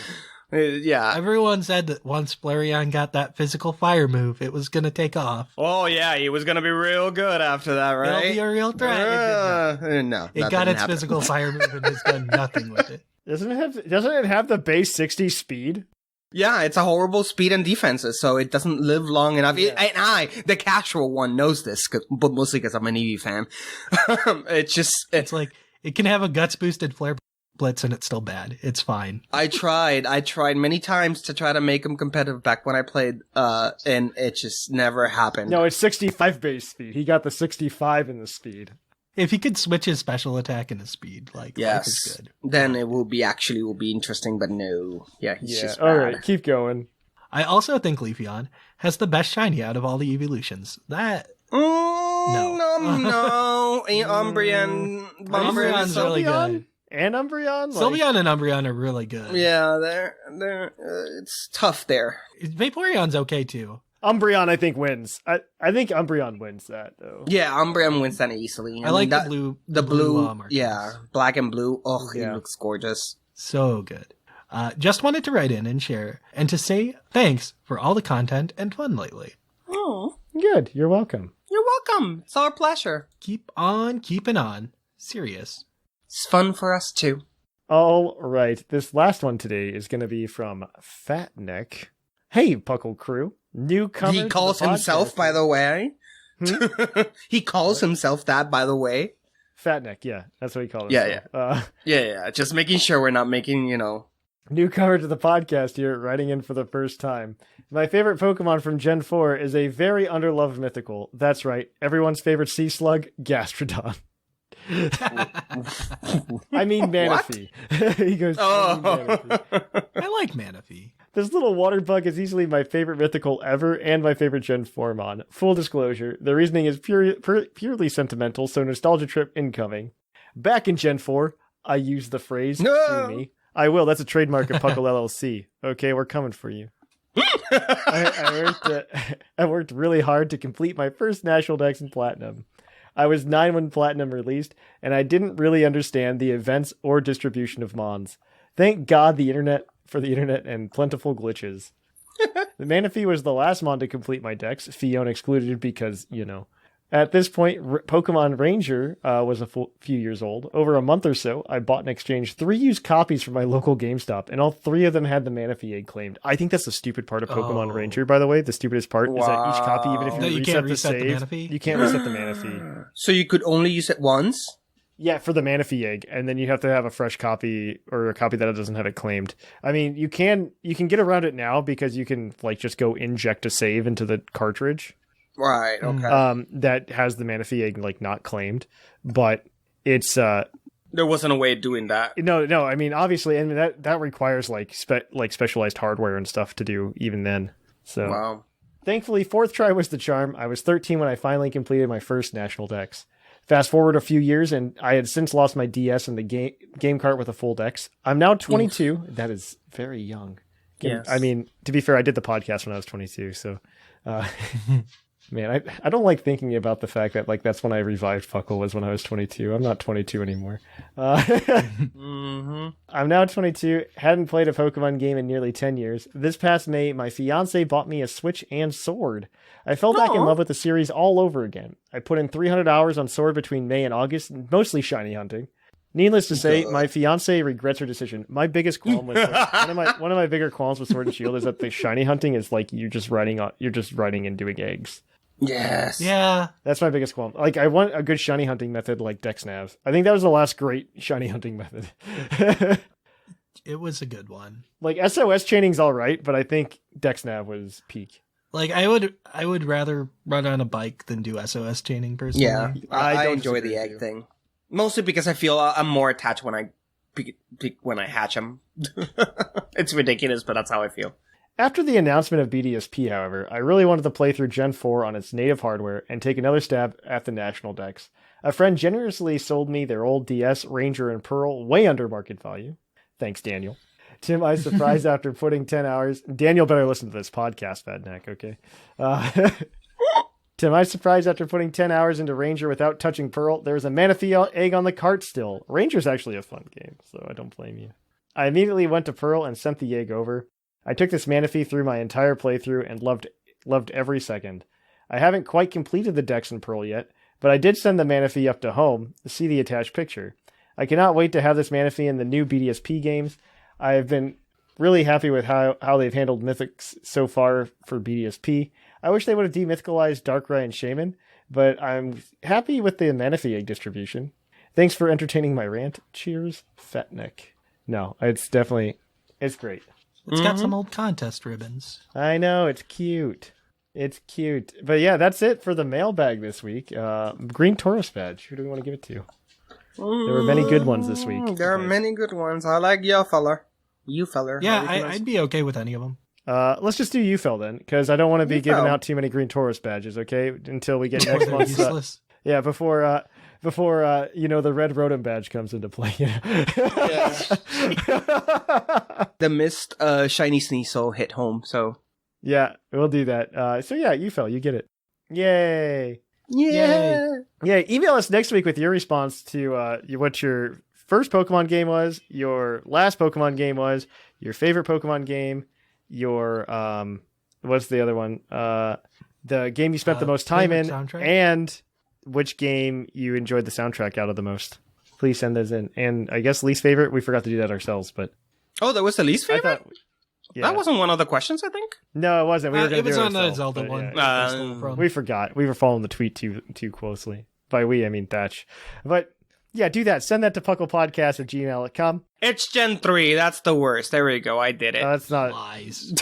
Yeah. Everyone said that once Flareon got that physical fire move, it was going to take off. Oh, yeah, he was going to be real good after that, right? It'll be a real threat. No. It got its physical fire move and has done nothing with it. Doesn't it have the base 60 speed? Yeah, it's a horrible speed and defenses, so it doesn't live long enough. Yeah. The casual one, knows this, but mostly because I'm an Eevee fan. It's like, it can have a guts boosted flare blitz and it's still bad. It's fine. I tried many times to try to make him competitive back when I played, and it just never happened. No, it's 65 base speed. He got the 65 in the speed. If he could switch his special attack and his speed, like, life is good. Then it will be interesting, but no. Yeah, he's just bad. All right, keep going. I also think Leafeon has the best shiny out of all the evolutions. That... No. Umbreon. Umbreon's really good. And Umbreon? Sylveon and Umbreon are really good. Yeah, they're it's tough there. Vaporeon's okay too. Umbreon, I think, wins. I think Umbreon wins that, though. Yeah, Umbreon wins that easily. I like the blue. Yeah, black and blue. Oh, Yeah. It looks gorgeous. So good. Just wanted to write in and share and to say thanks for all the content and fun lately. Oh, Good. You're welcome. you're welcome. It's our pleasure. Keep on keeping on. Serious. It's fun for us too. All right. This last one today is going to be from Fatneck. Hey, Puckle crew. Newcomer. He calls to the himself, podcast. by the way. He calls himself that, by the way. Fatneck, yeah. That's what he calls Yeah, himself. Yeah. Just making sure we're not making, Newcomer to the podcast here, writing in for the first time. My favorite Pokemon from Gen 4 is a very underloved mythical. That's right, everyone's favorite sea slug, Gastrodon. I mean Manaphy. He goes, I mean Manaphy. I like Manaphy. This little water bug is easily my favorite mythical ever and my favorite Gen 4 mon. Full disclosure, the reasoning is purely sentimental, so nostalgia trip incoming. Back in Gen 4, I used the phrase, No! "See me." I will, that's a trademark of Puckle LLC. Okay, we're coming for you. I worked really hard to complete my first National Dex in Platinum. I was 9 when Platinum released, and I didn't really understand the events or distribution of Mons. Thank God for the internet and plentiful glitches. The Manaphy was the last Mon to complete my Dex, Fiona excluded because, At this point, Pokemon Ranger was a few years old. Over a month or so, I bought and exchanged 3 used copies from my local GameStop, and all 3 of them had the Manaphy egg claimed. I think that's the stupid part of Pokemon Ranger, by the way. The stupidest part is that each copy, even if you reset the save, you can't reset the Manaphy. So you could only use it once? Yeah, for the Manaphy egg, and then you have to have a fresh copy or a copy that doesn't have it claimed. I mean, you can get around it now because you can just go inject a save into the cartridge. Right, okay. That has the Manaphy egg not claimed, but it's there wasn't a way of doing that. No. I mean, obviously, and that requires specialized hardware and stuff to do even then. So, wow. Thankfully, 4th try was the charm. I was 13 when I finally completed my first National Dex. Fast forward a few years, and I had since lost my DS and the game cart with a full Dex. I'm now 22. Oof. That is very young. Yes. I mean, to be fair, I did the podcast when I was 22, so. Man, I don't like thinking about the fact that that's when I revived Puckle was when I was 22. I'm not 22 anymore. Mm-hmm. I'm now 22, hadn't played a Pokemon game in nearly 10 years. This past May, my fiance bought me a Switch and Sword. I fell back in love with the series all over again. I put in 300 hours on Sword between May and August, mostly shiny hunting. Needless to say, my fiance regrets her decision. My biggest qualm with one of my bigger qualms with Sword and Shield is that the shiny hunting is you're just riding and doing eggs. Yes. Yeah. That's my biggest qualm. I want a good shiny hunting method like Dex Nav. I think that was the last great shiny hunting method. It was a good one. SOS chaining's all right, but I think Dex Nav was peak. I would rather run on a bike than do SOS chaining personally. Yeah, I enjoy the egg thing. Mostly because I feel I'm more attached when I hatch them. It's ridiculous, but that's how I feel. After the announcement of BDSP, however, I really wanted to play through Gen 4 on its native hardware and take another stab at the National Dex. A friend generously sold me their old DS, Ranger, and Pearl way under market value. Thanks, Daniel. To my surprise, after putting 10 hours... Daniel better listen to this podcast, Badneck, okay? To my surprise, after putting 10 hours into Ranger without touching Pearl, there was a Manaphy egg on the cart still. Ranger's actually a fun game, so I don't blame you. I immediately went to Pearl and sent the Yegg over. I took this Manaphy through my entire playthrough and loved every second. I haven't quite completed the decks in Pearl yet, but I did send the Manaphy up to home to see the attached picture. I cannot wait to have this Manaphy in the new BDSP games. I have been really happy with how they've handled Mythics so far for BDSP. I wish they would have demythicalized Darkrai and Shaman, but I'm happy with the Manaphy egg distribution. Thanks for entertaining my rant. Cheers, Fatneck. No, it's great. It's got some old contest ribbons. I know, it's cute. It's cute. But yeah, that's it for the mailbag this week. Green Taurus badge. Who do we want to give it to? There were many good ones this week. There are many good ones. I like you feller. Yeah, I'd be okay with any of them. Let's just do UFEL then, because I don't want to be giving out too many Green Taurus badges, okay? Until we get next month's... yeah, before the Red Rotom badge comes into play. The missed Shiny Sneasel hit home, so... Yeah, we'll do that. UFEL, you get it. Yay! Yeah! Yeah, email us next week with your response to what your first Pokemon game was, your last Pokemon game was, your favorite Pokemon game, your, what's the other one? The game you spent the most time in, soundtrack? And which game you enjoyed the soundtrack out of the most. Please send those in. And I guess least favorite, we forgot to do that ourselves, but... Oh, that was the least favorite? Yeah. That wasn't one of the questions, I think? No, it wasn't. It was on the Zelda one. Yeah. We forgot. We were following the tweet too closely. By we, I mean Thatch. But yeah, do that. Send that to pucklepodcast@gmail.com. It's Gen 3. That's the worst. There we go. I did it. That's not... Lies.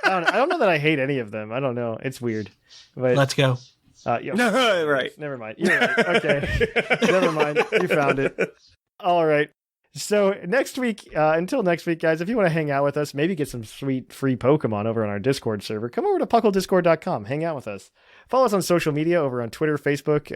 I don't know that I hate any of them. I don't know. It's weird. But Let's go. Right. Never mind. You're right. Okay. Never mind. You found it. All right. So next week, until next week, guys, if you want to hang out with us, maybe get some sweet free Pokemon over on our Discord server, come over to pucklediscord.com. Hang out with us. Follow us on social media over on Twitter, Facebook,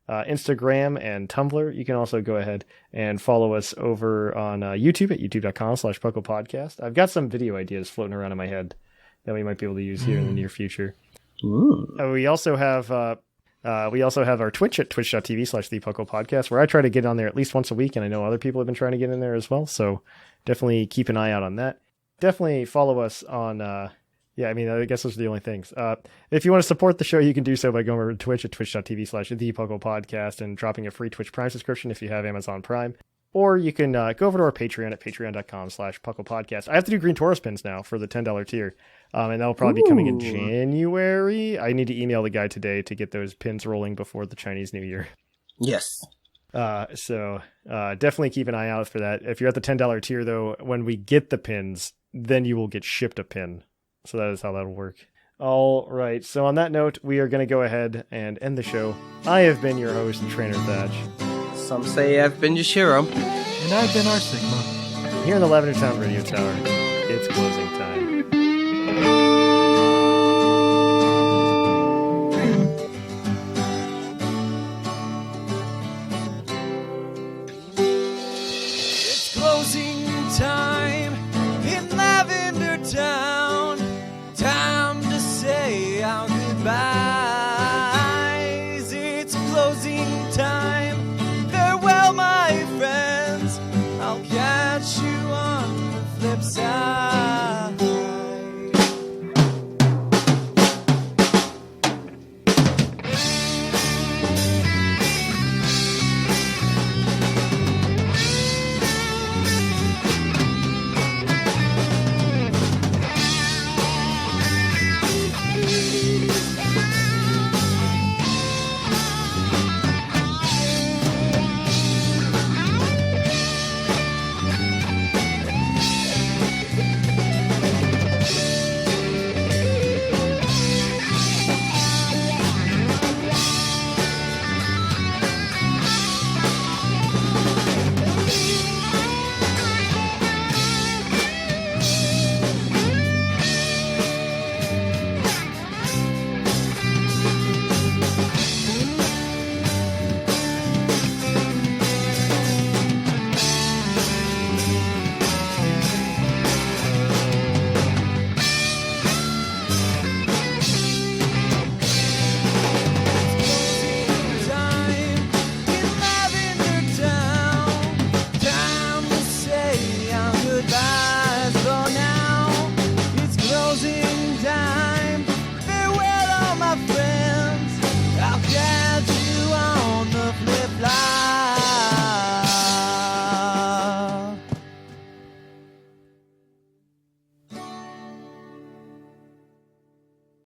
Instagram, and Tumblr. You can also go ahead and follow us over on YouTube at youtube.com/PucklePodcast. I've got some video ideas floating around in my head that we might be able to use here in the near future. We also have our Twitch at twitch.tv/thepucklepodcast, where I try to get on there at least once a week, and I know other people have been trying to get in there as well, so definitely keep an eye out on that. Definitely follow us on, I guess those are the only things. If you want to support the show, you can do so by going over to Twitch at twitch.tv/thepucklepodcast and dropping a free Twitch Prime subscription if you have Amazon Prime. Or you can go over to our Patreon at patreon.com/PucklePodcast. I have to do Green Taurus pins now for the $10 tier. And that'll probably be coming in January. I need to email the guy today to get those pins rolling before the Chinese New Year. Yes. So definitely keep an eye out for that. If you're at the $10 tier, though, when we get the pins, then you will get shipped a pin. So that is how that'll work. All right. So on that note, we are going to go ahead and end the show. I have been your host, Trainer Thatch. Some say I've been Jushiro. And I've been R Sigma. Here in the Lavender Town Radio Tower, it's closing time.